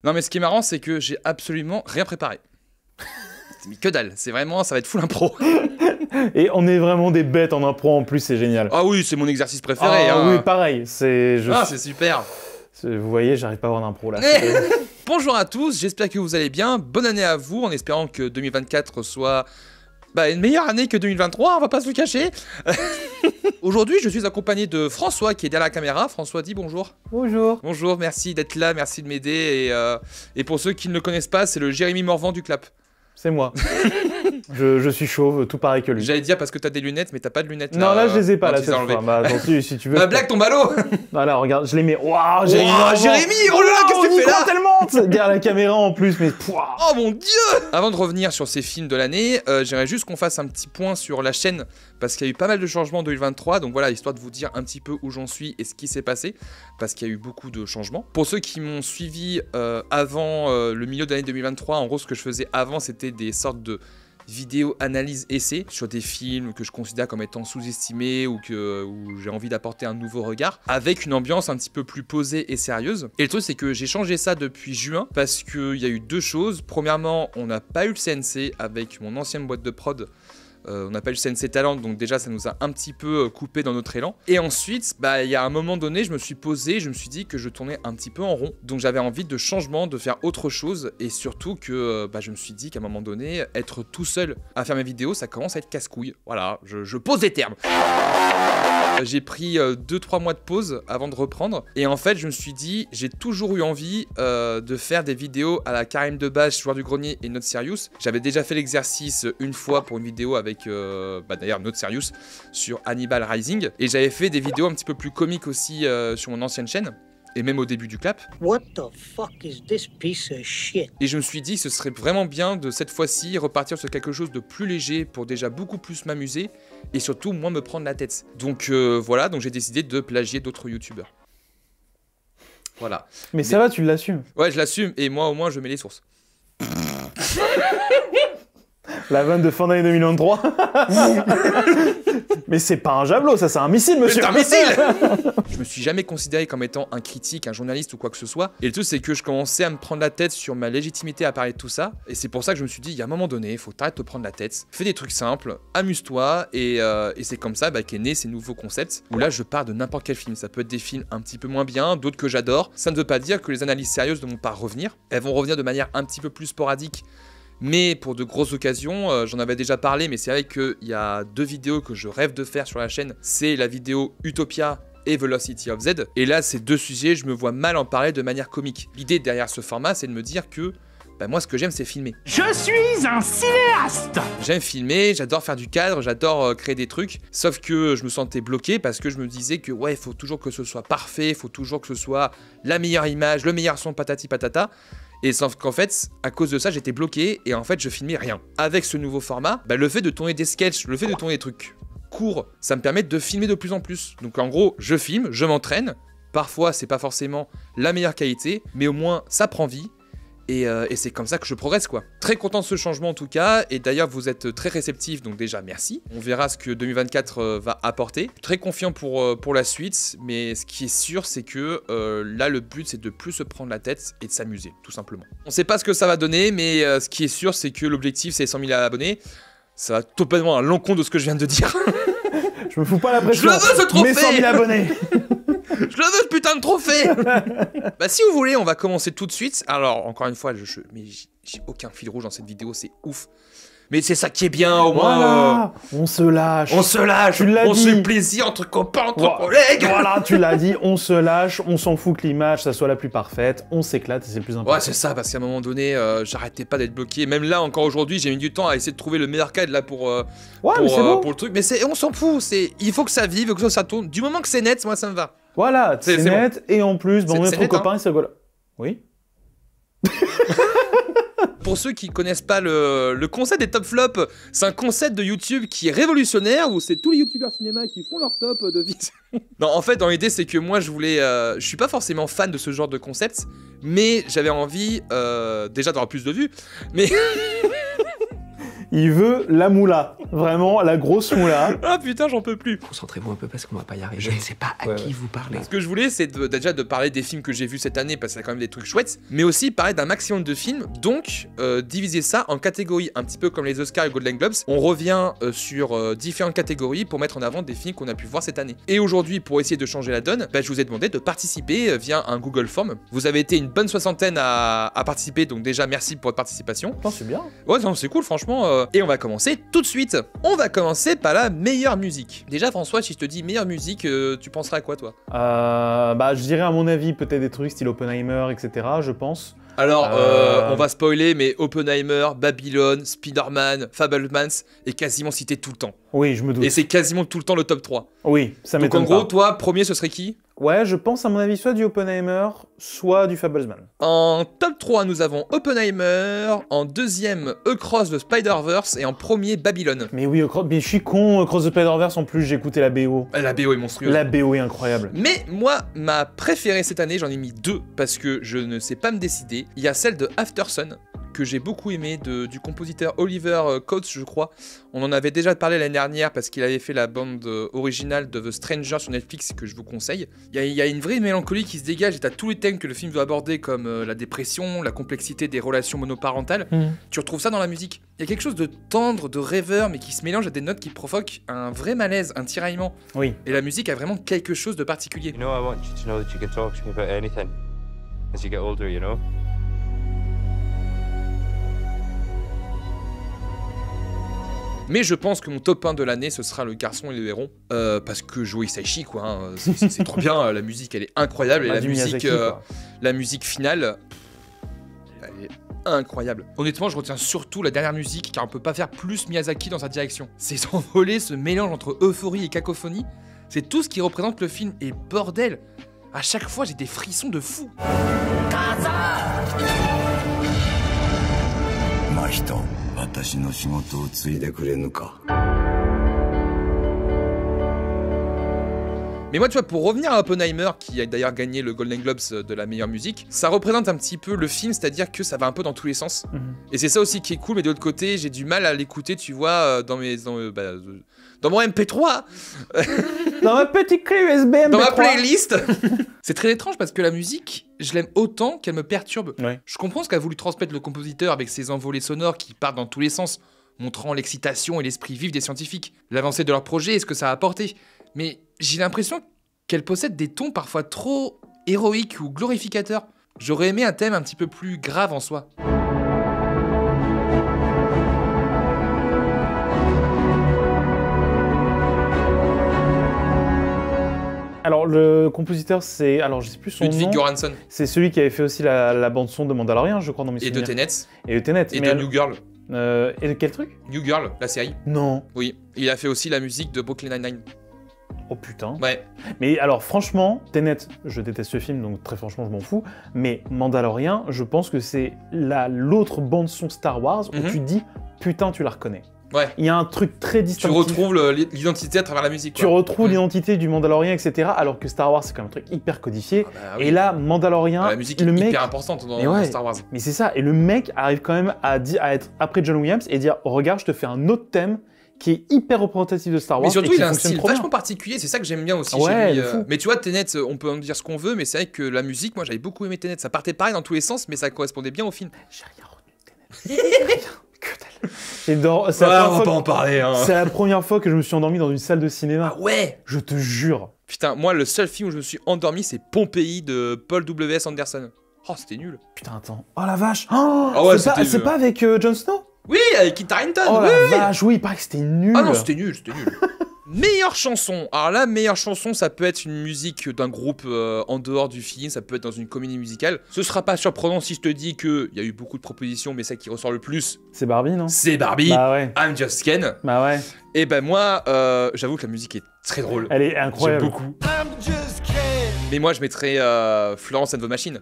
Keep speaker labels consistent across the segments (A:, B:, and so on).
A: Non mais ce qui est marrant, c'est que j'ai absolument rien préparé. Mais que dalle, c'est vraiment, ça va être full impro.
B: Et on est vraiment des bêtes en impro en plus, c'est génial.
A: Ah oui, c'est mon exercice préféré.
B: Ah
A: hein.
B: oui, pareil, c'est...
A: C'est super.
B: Vous voyez, j'arrive pas à avoir d'impro là.
A: Bonjour à tous, j'espère que vous allez bien. Bonne année à vous, en espérant que 2024 soit une meilleure année que 2023, on va pas se le cacher. Aujourd'hui, je suis accompagné de François qui est derrière la caméra. François, dis bonjour.
B: Bonjour.
A: Bonjour, merci d'être là, merci de m'aider. Et pour ceux qui ne le connaissent pas, c'est le Jérémy Morvan du clap.
B: C'est moi. je suis chauve, tout pareil que lui.
A: J'allais dire parce que t'as des lunettes, mais t'as pas de lunettes là.
B: Non, là, je les ai pas, là, cette fois. Bah, attends, si tu veux.
A: Bah, blague ton ballot.
B: Voilà, regarde, je les mets. Waouh,
A: Jérémy, oh là là, qu'est-ce que tu fais là?
B: Tellement derrière la caméra en plus, mais pouah.
A: Oh mon dieu! Avant de revenir sur ces films de l'année, j'aimerais juste qu'on fasse un petit point sur la chaîne, parce qu'il y a eu pas mal de changements en 2023, donc voilà, histoire de vous dire un petit peu où j'en suis et ce qui s'est passé, parce qu'il y a eu beaucoup de changements. Pour ceux qui m'ont suivi avant le milieu de l'année 2023, en gros, ce que je faisais avant, c'était des sortes de vidéos analyse essais sur des films que je considère comme étant sous-estimés ou où j'ai envie d'apporter un nouveau regard avec une ambiance un petit peu plus posée et sérieuse. Et le truc c'est que j'ai changé ça depuis juin parce qu'il y a eu deux choses. Premièrement, on n'a pas eu le CNC avec mon ancienne boîte de prod. On n'a pas eu le CNC Talent, donc déjà ça nous a un petit peu coupé dans notre élan. Et ensuite, il y a un moment donné, je me suis posé, je me suis dit que je tournais un petit peu en rond. Donc j'avais envie de changement, de faire autre chose. Et surtout que je me suis dit qu'à un moment donné, être tout seul à faire mes vidéos, ça commence à être casse-couille. Voilà, je pose des termes. J'ai pris 2-3 mois de pause avant de reprendre. Et en fait, je me suis dit, j'ai toujours eu envie de faire des vidéos à la Karim Debache, Joueur du Grenier et Not Serious. J'avais déjà fait l'exercice une fois pour une vidéo avec, d'ailleurs, Not Serious sur Hannibal Rising. Et j'avais fait des vidéos un petit peu plus comiques aussi sur mon ancienne chaîne. Et même au début du clap.
C: What the fuck is this piece of shit?
A: Et je me suis dit que ce serait vraiment bien de cette fois-ci repartir sur quelque chose de plus léger pour déjà beaucoup plus m'amuser et surtout moins me prendre la tête. Donc voilà, donc j'ai décidé de plagier d'autres youtubeurs. Voilà.
B: Mais ça va, tu l'assumes.
A: Ouais, je l'assume et moi au moins je mets les sources.
B: La vanne de fin d'année 2023. Mais c'est pas un javelot, ça c'est un missile, monsieur.
A: C'est un missile. Je me suis jamais considéré comme étant un critique, un journaliste ou quoi que ce soit. Et le truc c'est que je commençais à me prendre la tête sur ma légitimité à parler de tout ça. Et c'est pour ça que je me suis dit, il y a un moment donné, il faut t'arrêter de te prendre la tête. Fais des trucs simples, amuse-toi. Et c'est comme ça qu'est né ces nouveaux concepts. Où là je pars de n'importe quel film. Ça peut être des films un petit peu moins bien, d'autres que j'adore. Ça ne veut pas dire que les analyses sérieuses ne vont pas revenir. Elles vont revenir de manière un petit peu plus sporadique. Mais pour de grosses occasions, j'en avais déjà parlé, mais c'est vrai qu'il y a deux vidéos que je rêve de faire sur la chaîne. C'est la vidéo Utopia et Velocity of Z. Et là, ces deux sujets, je me vois mal en parler de manière comique. L'idée derrière ce format, c'est de me dire que moi, ce que j'aime, c'est filmer.
D: Je suis un cinéaste!
A: J'aime filmer, j'adore faire du cadre, j'adore créer des trucs. Sauf que je me sentais bloqué parce que je me disais que ouais, il faut toujours que ce soit parfait, il faut toujours que ce soit la meilleure image, le meilleur son, patati patata. Et sauf qu'en fait, à cause de ça, j'étais bloqué et en fait, je filmais rien. Avec ce nouveau format, le fait de tourner des sketchs, le fait de tourner des trucs courts, ça me permet de filmer de plus en plus. Donc en gros, je filme, je m'entraîne. Parfois, c'est pas forcément la meilleure qualité, mais au moins, ça prend vie. Et c'est comme ça que je progresse quoi. Très content de ce changement en tout cas, et d'ailleurs vous êtes très réceptifs, donc déjà merci. On verra ce que 2024 va apporter. Très confiant pour la suite, mais ce qui est sûr c'est que là le but c'est de plus se prendre la tête et de s'amuser, tout simplement. On sait pas ce que ça va donner, mais ce qui est sûr c'est que l'objectif c'est 100 000 abonnés. Ça va totalement à l'encontre de ce que je viens de dire.
B: Je me fous pas la pression.
A: Je le veux ce trophée.
B: Mais 100 000 abonnés.
A: Je le veux ce putain de trophée. Si vous voulez, on va commencer tout de suite. Alors, encore une fois, mais j'ai aucun fil rouge dans cette vidéo, c'est ouf. Mais c'est ça qui est bien, au moins.
B: Voilà, on se lâche.
A: On se lâche.
B: Tu l'as dit.
A: On se fait plaisir entre copains, entre collègues.
B: Voilà, tu l'as dit, on se lâche, on s'en fout que l'image, ça soit la plus parfaite, on s'éclate et c'est le plus important.
A: Ouais, c'est ça, parce qu'à un moment donné, j'arrêtais pas d'être bloqué. Même là, encore aujourd'hui, j'ai mis du temps à essayer de trouver le meilleur cadre là pour le truc. Mais on s'en fout, il faut que ça vive, que ça tourne. Du moment que c'est net, moi ça me va.
B: Voilà, c'est net, et en plus, notre copain, il se rigole. Oui.
A: Pour ceux qui connaissent pas le concept des top flops, c'est un concept de YouTube qui est révolutionnaire où c'est tous les youtubeurs cinéma qui font leur top de vie. Non, en fait, dans l'idée, c'est que moi, je suis pas forcément fan de ce genre de concept, mais j'avais envie déjà d'avoir plus de vues, mais
B: Il veut la moula. Vraiment, la grosse moula.
A: Ah putain, j'en peux plus.
E: Concentrez-vous un peu parce qu'on va pas y arriver. Je ne sais pas à qui vous parlez.
A: Ce que je voulais, c'est déjà de parler des films que j'ai vus cette année, parce qu'il y a quand même des trucs chouettes, mais aussi parler d'un maximum de films, donc diviser ça en catégories, un petit peu comme les Oscars et Golden Globes. On revient sur différentes catégories pour mettre en avant des films qu'on a pu voir cette année. Et aujourd'hui, pour essayer de changer la donne, je vous ai demandé de participer via un Google Form. Vous avez été une bonne soixantaine à participer, donc déjà merci pour votre participation.
B: Non, c'est bien.
A: Ouais, non, c'est cool, franchement. Et on va commencer tout de suite. On va commencer par la meilleure musique. Déjà, François, si je te dis meilleure musique, tu penserais à quoi, toi?
B: Je dirais à mon avis peut-être des trucs style Oppenheimer, etc. Je pense.
A: Alors, on va spoiler, mais Oppenheimer, Babylone, Spider-Man, Fabelmans est quasiment cité tout le temps.
B: Oui, je me doute.
A: Et c'est quasiment tout le temps le top 3.
B: Oui, ça
A: Donc
B: m'étonne
A: en gros,
B: pas.
A: toi, premier, ce serait qui?
B: Ouais, je pense à mon avis soit du Oppenheimer, soit du Fablesman.
A: En top 3, nous avons Oppenheimer, en deuxième, Across the Spider-Verse, et en premier, Babylone.
B: Mais oui, mais je suis con, Cross the Spider-Verse en plus, j'ai écouté la BO.
A: La BO est monstrueuse.
B: La BO est incroyable.
A: Mais moi, ma préférée cette année, j'en ai mis deux, parce que je ne sais pas me décider. Il y a celle de Aftersun, que j'ai beaucoup aimé, du compositeur Oliver Coates, je crois. On en avait déjà parlé l'année dernière, parce qu'il avait fait la bande originale de The Stranger sur Netflix, que je vous conseille. Il y a une vraie mélancolie qui se dégage, et t'as tous les thèmes que le film veut aborder, comme la dépression, la complexité des relations monoparentales. Tu retrouves ça dans la musique. Il y a quelque chose de tendre, de rêveur, mais qui se mélange à des notes qui provoquent un vrai malaise, un tiraillement.
B: Oui.
A: Et la musique a vraiment quelque chose de particulier.
F: You know, I want you to know that you can talk to me about anything as you get older, you know?
A: Mais je pense que mon top 1 de l'année, ce sera Le Garçon et le Héron. Parce que Joe Hisaishi, quoi. Hein, c'est trop bien. La musique, elle est incroyable. Et la musique, la musique finale, elle est incroyable. Honnêtement, je retiens surtout la dernière musique, car on peut pas faire plus Miyazaki dans sa direction. Ces envolées, ce mélange entre euphorie et cacophonie, c'est tout ce qui représente le film. Et bordel, à chaque fois, j'ai des frissons de fou. Mais moi, tu vois, pour revenir à Oppenheimer, qui a d'ailleurs gagné le Golden Globes de la meilleure musique, ça représente un petit peu le film, c'est-à-dire que ça va un peu dans tous les sens. Et c'est ça aussi qui est cool, mais de l'autre côté, j'ai du mal à l'écouter, tu vois, dans mon MP3.
B: Dans ma petite clé USB MP3.
A: Dans ma playlist. C'est très étrange parce que la musique, je l'aime autant qu'elle me perturbe.
B: Ouais.
A: Je comprends ce qu'a voulu transmettre le compositeur avec ses envolées sonores qui partent dans tous les sens, montrant l'excitation et l'esprit vif des scientifiques, l'avancée de leur projet et ce que ça a apporté. Mais j'ai l'impression qu'elle possède des tons parfois trop héroïques ou glorificateurs. J'aurais aimé un thème un petit peu plus grave en soi.
B: Alors, le compositeur, c'est... Alors, je sais plus son
A: Ludwig
B: nom.
A: Göransson.
B: C'est celui qui avait fait aussi la bande-son de Mandalorian, je crois, dans mes
A: Et
B: souvenirs.
A: de Tenet.
B: Et de Tenet.
A: Et
B: mais
A: de New Girl.
B: Et de quel truc?
A: New Girl, la série.
B: Non.
A: Oui. Il a fait aussi la musique de Brooklyn Nine-Nine.
B: Oh putain.
A: Ouais.
B: Mais alors, franchement, Tenet, je déteste ce film, donc très franchement, je m'en fous. Mais Mandalorian, je pense que c'est l'autre bande-son Star Wars où tu te dis, putain, tu la reconnais.
A: Ouais.
B: Il y a un truc très
A: Tu
B: distinctif.
A: retrouves l'identité à travers la musique.
B: Tu
A: quoi.
B: retrouves l'identité du Mandalorian, etc. Alors que Star Wars, c'est quand même un truc hyper codifié.
A: Ah bah oui.
B: Et là, Mandalorian,
A: La musique
B: le
A: est
B: mec...
A: hyper importante dans
B: Mais ouais.
A: Star Wars.
B: Mais c'est ça, et le mec arrive quand même à être après John Williams et dire, oh, regarde, je te fais un autre thème qui est hyper représentatif de Star Wars.
A: Mais surtout,
B: et qui
A: il a un
B: fonctionne
A: style
B: trop bien.
A: vachement particulier, c'est ça que j'aime bien aussi
B: Ouais,
A: chez lui.
B: de fou.
A: Mais tu vois, Tenet, on peut en dire ce qu'on veut, mais c'est vrai que la musique, moi j'avais beaucoup aimé Tenet. Ça partait pareil dans tous les sens, mais ça correspondait bien au film.
B: J'ai rien retenu de Tenet. Rien. Que dalle. J'adore. C'est la première fois
A: en parler, hein.
B: C'est la première fois que je me suis endormi dans une salle de cinéma.
A: Ah ouais.
B: Je te jure.
A: Putain, moi, le seul film où je me suis endormi, c'est Pompéi de Paul W.S. Anderson. Oh, c'était nul.
B: Putain, attends. Oh la vache. Oh,
A: Ah ouais,
B: c'est pas avec Jon Snow?
A: Oui, avec Kit Harington.
B: Oh
A: oui,
B: la
A: oui.
B: vache, oui, il paraît que c'était nul.
A: Ah non, c'était nul, c'était nul. Meilleure chanson. Alors la meilleure chanson, ça peut être une musique d'un groupe en dehors du film, ça peut être dans une comédie musicale. Ce sera pas surprenant si je te dis qu'il y a eu beaucoup de propositions, mais celle qui ressort le plus,
B: C'est Barbie, non?
A: c'est Barbie.
B: Bah ouais.
A: I'm Just Ken.
B: Bah ouais.
A: Et ben moi, j'avoue que la musique est très drôle.
B: Elle est
A: J'aime
B: incroyable.
A: beaucoup. Mais moi, je mettrais Florence and the Machine.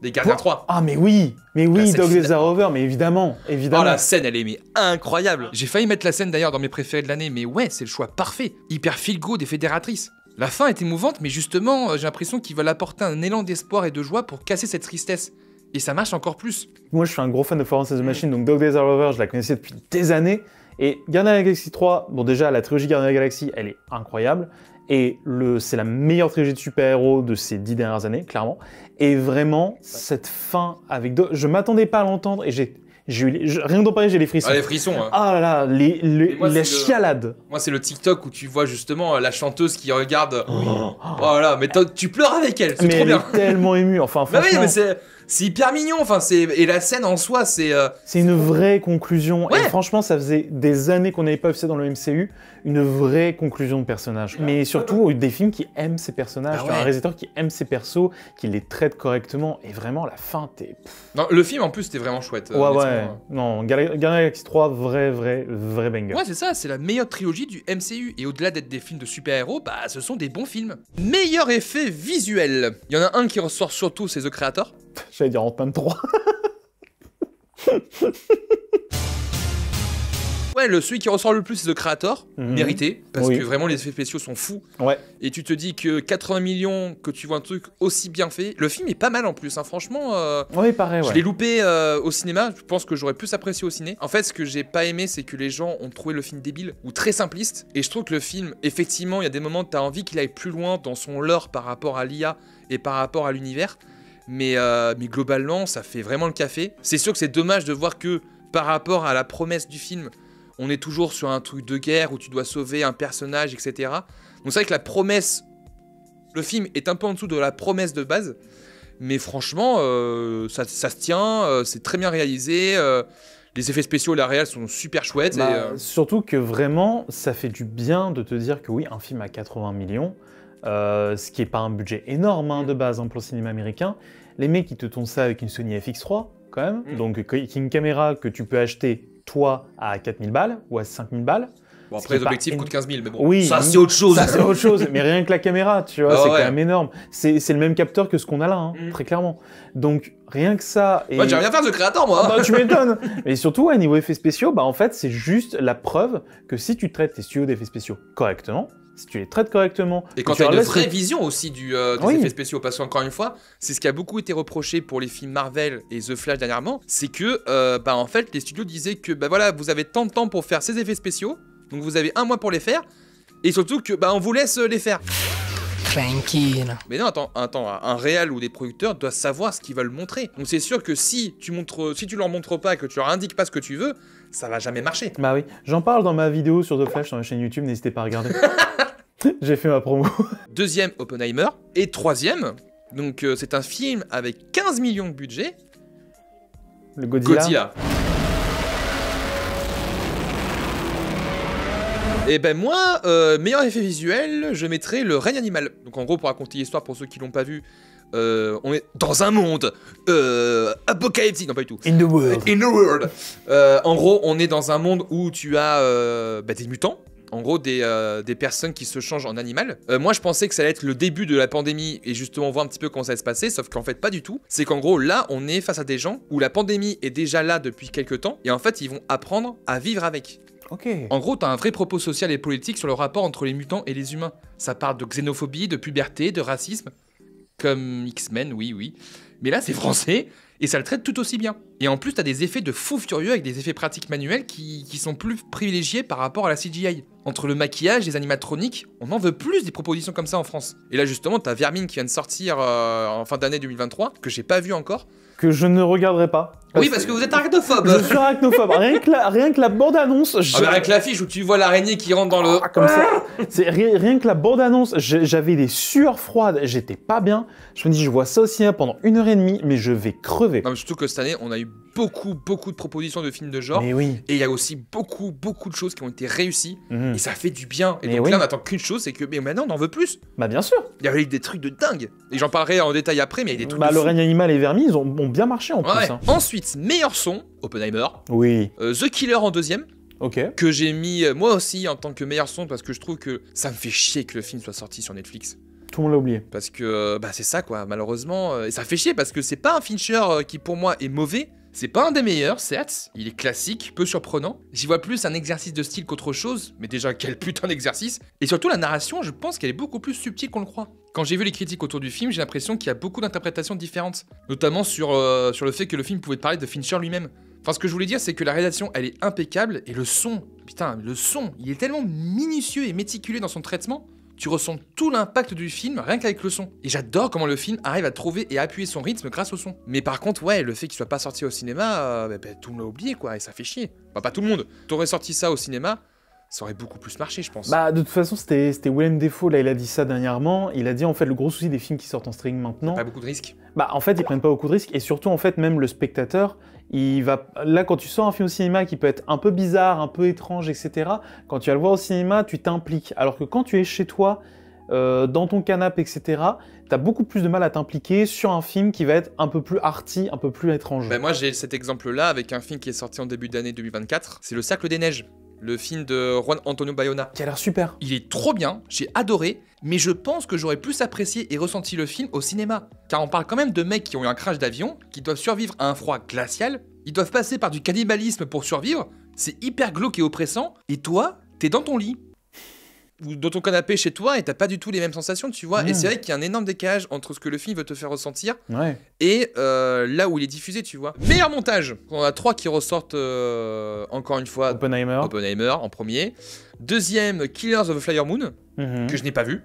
A: Les Gardiens 3.
B: Ah mais oui,
A: La scène
B: Dog Days
A: finale.
B: Are Over, mais évidemment, évidemment.
A: Oh la scène, elle est mais incroyable. J'ai failli mettre la scène d'ailleurs dans mes préférés de l'année, mais ouais, c'est le choix parfait. Hyper feel good et fédératrice. La fin est émouvante, mais justement, j'ai l'impression qu'ils veulent apporter un élan d'espoir et de joie pour casser cette tristesse. Et ça marche encore plus.
B: Moi, je suis un gros fan de Florence and the Machine, donc Dog Days Are Over, je la connaissais depuis des années. Et Guardians of the Galaxy 3, bon déjà, la trilogie Guardians of the Galaxy, elle est incroyable. Et c'est la meilleure trilogie de super-héros de ces 10 dernières années, clairement. Et vraiment, cette fin avec... Je m'attendais pas à l'entendre et rien d'en parler, j'ai les frissons.
A: Ah, les frissons, hein.
B: Ah là là, les chialades.
A: Moi, c'est le TikTok où tu vois justement la chanteuse qui regarde. Oh là, mais tu pleures avec elle, c'est trop bien.
B: Elle est tellement émue, enfin franchement...
A: Bah oui, mais c'est hyper mignon, enfin, et la scène en soi, c'est...
B: C'est une vraie conclusion,
A: ouais.
B: Et franchement, ça faisait des années qu'on n'avait pas vu ça dans le MCU, une vraie conclusion de personnage. Mais surtout, des films qui aiment ces personnages,
A: Ah ouais.
B: Un réalisateur qui aime ses persos, qui les traite correctement, et vraiment, la fin,
A: Non, le film, en plus, c'était vraiment chouette.
B: Ouais. Non, Guardians of the Galaxy 3, vrai banger.
A: Ouais, c'est ça, c'est la meilleure trilogie du MCU. Et au-delà d'être des films de super-héros, bah, ce sont des bons films. Meilleur effet visuel. Il y en a un qui ressort surtout, c'est The Creator.
B: J'allais dire Ant-Man 3.
A: Ouais, celui qui ressort le plus, c'est The Creator. Mérité, parce
B: Oui.
A: que vraiment, les effets spéciaux sont fous.
B: Ouais.
A: Et tu te dis que 80 millions, que tu vois un truc aussi bien fait. Le film est pas mal en plus, hein, franchement.
B: Oui, pareil,
A: Je
B: ouais.
A: l'ai loupé au cinéma, je pense que j'aurais plus apprécié au ciné. En fait, ce que j'ai pas aimé, c'est que les gens ont trouvé le film débile ou très simpliste. Et je trouve que le film, effectivement, il y a des moments où t'as envie qu'il aille plus loin dans son lore par rapport à l'IA et par rapport à l'univers. Mais globalement, ça fait vraiment le café. C'est sûr que c'est dommage de voir que par rapport à la promesse du film, on est toujours sur un truc de guerre où tu dois sauver un personnage, etc. Donc c'est vrai que la promesse, le film est un peu en dessous de la promesse de base. Mais franchement, ça se tient, c'est très bien réalisé. Les effets spéciaux, la réal sont super chouettes.
B: Surtout que vraiment, ça fait du bien de te dire que oui, un film à 80 millions, ce qui n'est pas un budget énorme de base pour le cinéma américain, les mecs ils te tournent ça avec une Sony FX3 quand même, donc une caméra que tu peux acheter toi à 4000 balles ou à 5000 balles.
A: Bon, après, les objectifs coûtent 15 000, mais bon,
B: oui,
A: ça c'est autre chose.
B: Ça c'est autre chose, mais rien que la caméra, tu vois, c'est quand même énorme. C'est le même capteur que ce qu'on a là, très clairement. Donc rien que ça...
A: Moi, j'aimerais bien faire The Creator, moi.
B: Bah, tu m'étonnes. Mais surtout, à niveau effets spéciaux, en fait, c'est juste la preuve que si tu traites tes studios d'effets spéciaux correctement, si tu les traites correctement...
A: Et quand tu as une vraie vision aussi des effets spéciaux, parce qu'encore une fois, c'est ce qui a beaucoup été reproché pour les films Marvel et The Flash dernièrement, c'est que, en fait, les studios disaient que, voilà, vous avez tant de temps pour faire ces effets spéciaux, donc vous avez 1 mois pour les faire, et surtout que, on vous laisse les faire.
E: Tranquille.
A: Mais non, attends, un réal ou des producteurs doivent savoir ce qu'ils veulent montrer. Donc c'est sûr que si tu leur montres pas, que tu leur indiques pas ce que tu veux, ça va jamais marcher.
B: Bah oui, j'en parle dans ma vidéo sur The Flash sur ma chaîne YouTube, n'hésitez pas à regarder. J'ai fait ma promo.
A: Deuxième, Oppenheimer. Et troisième, donc c'est un film avec 15 millions de budget.
B: Le Godzilla.
A: Et moi, meilleur effet visuel, je mettrais Le règne animal. Donc en gros, pour raconter l'histoire, pour ceux qui l'ont pas vu, on est dans un monde apocalyptique, non pas du tout.
B: In the world.
A: In the world. En gros, on est dans un monde où tu as des mutants. En gros, des personnes qui se changent en animal. Moi, je pensais que ça allait être le début de la pandémie et justement voir un petit peu comment ça allait se passer, sauf qu'en fait, pas du tout. C'est qu'en gros, là, on est face à des gens où la pandémie est déjà là depuis quelques temps et en fait, ils vont apprendre à vivre avec.
B: Ok.
A: En gros, t'as un vrai propos social et politique sur le rapport entre les mutants et les humains. Ça parle de xénophobie, de puberté, de racisme. Comme X-Men, oui. Mais là, c'est français, et ça le traite tout aussi bien. Et en plus, t'as des effets de fou furieux avec des effets pratiques manuels qui sont plus privilégiés par rapport à la CGI. Entre le maquillage, les animatroniques, on en veut plus des propositions comme ça en France. Et là, justement, t'as Vermine qui vient de sortir en fin d'année 2023, que j'ai pas vu encore.
B: Que je ne regarderai pas.
A: Oui, parce que vous êtes arachnophobe.
B: Je suis arachnophobe. Rien que la bande-annonce...
A: avec l'affiche où tu vois l'araignée qui rentre dans le...
B: comme ça. C'est rien que la bande-annonce, j'avais des sueurs froides, j'étais pas bien. Je me dis, je vois ça au cinéma pendant 1h30, mais je vais crever.
A: Non, mais surtout que cette année, on a eu beaucoup de propositions de films de genre.
B: Mais oui.
A: Et il y a aussi beaucoup de choses qui ont été réussies. Et ça fait du bien. Et
B: mais
A: donc
B: oui.
A: là, on attend qu'une chose, c'est que maintenant, on en veut plus.
B: Bah bien sûr.
A: Il y avait des trucs de dingue. Et j'en parlerai en détail après, mais il y a des trucs de
B: Le
A: fou.
B: règne animal et Vermine, ils ont bien marché en plus. Hein.
A: Ensuite, meilleur son, Oppenheimer.
B: Oui.
A: The Killer en deuxième.
B: Ok.
A: Que j'ai mis moi aussi en tant que meilleur son parce que je trouve que ça me fait chier que le film soit sorti sur Netflix.
B: Tout le monde l'a oublié.
A: Parce que c'est ça quoi, malheureusement. Et ça fait chier parce que c'est pas un Fincher qui pour moi est mauvais, C'est pas un des meilleurs, certes, il est classique, peu surprenant. J'y vois plus un exercice de style qu'autre chose, mais déjà quel putain d'exercice. Et surtout la narration, je pense qu'elle est beaucoup plus subtile qu'on le croit. Quand j'ai vu les critiques autour du film, j'ai l'impression qu'il y a beaucoup d'interprétations différentes. Notamment sur le fait que le film pouvait parler de Fincher lui-même. Enfin, ce que je voulais dire, c'est que la réalisation, elle est impeccable, et le son, putain, le son, il est tellement minutieux et méticuleux dans son traitement. Tu ressens tout l'impact du film rien qu'avec le son. Et j'adore comment le film arrive à trouver et appuyer son rythme grâce au son. Mais par contre, ouais, le fait qu'il soit pas sorti au cinéma, tout le monde l'a oublié, quoi, et ça fait chier. Enfin, pas tout le monde. T'aurais sorti ça au cinéma, ça aurait beaucoup plus marché, je pense.
B: Bah, de toute façon, c'était Willem Dafoe, là, il a dit ça dernièrement. Il a dit, en fait, le gros souci des films qui sortent en streaming maintenant...
A: Pas beaucoup de risques.
B: Bah, en fait, ils prennent pas beaucoup de risques, et surtout, en fait, même le spectateur, il va... Là, quand tu sors un film au cinéma qui peut être un peu bizarre, un peu étrange, etc., quand tu vas le voir au cinéma, tu t'impliques. Alors que quand tu es chez toi, dans ton canapé, etc., t'as beaucoup plus de mal à t'impliquer sur un film qui va être un peu plus arty, un peu plus étrange.
A: Bah, moi, j'ai cet exemple-là avec un film qui est sorti en début d'année 2024. C'est Le Cercle des Neiges, le film de Juan Antonio Bayona.
B: Qui a l'air super.
A: Il est trop bien, j'ai adoré, mais je pense que j'aurais plus apprécié et ressenti le film au cinéma. Car on parle quand même de mecs qui ont eu un crash d'avion, qui doivent survivre à un froid glacial, ils doivent passer par du cannibalisme pour survivre, c'est hyper glauque et oppressant, et toi, t'es dans ton lit. Ou dans ton canapé chez toi et t'as pas du tout les mêmes sensations, tu vois. Et c'est vrai qu'il y a un énorme décalage entre ce que le film veut te faire ressentir et là où il est diffusé, tu vois. Meilleur montage. On a 3 qui ressortent encore une fois.
B: Oppenheimer
A: en premier. Deuxième, Killers of the Flower Moon, que je n'ai pas vu.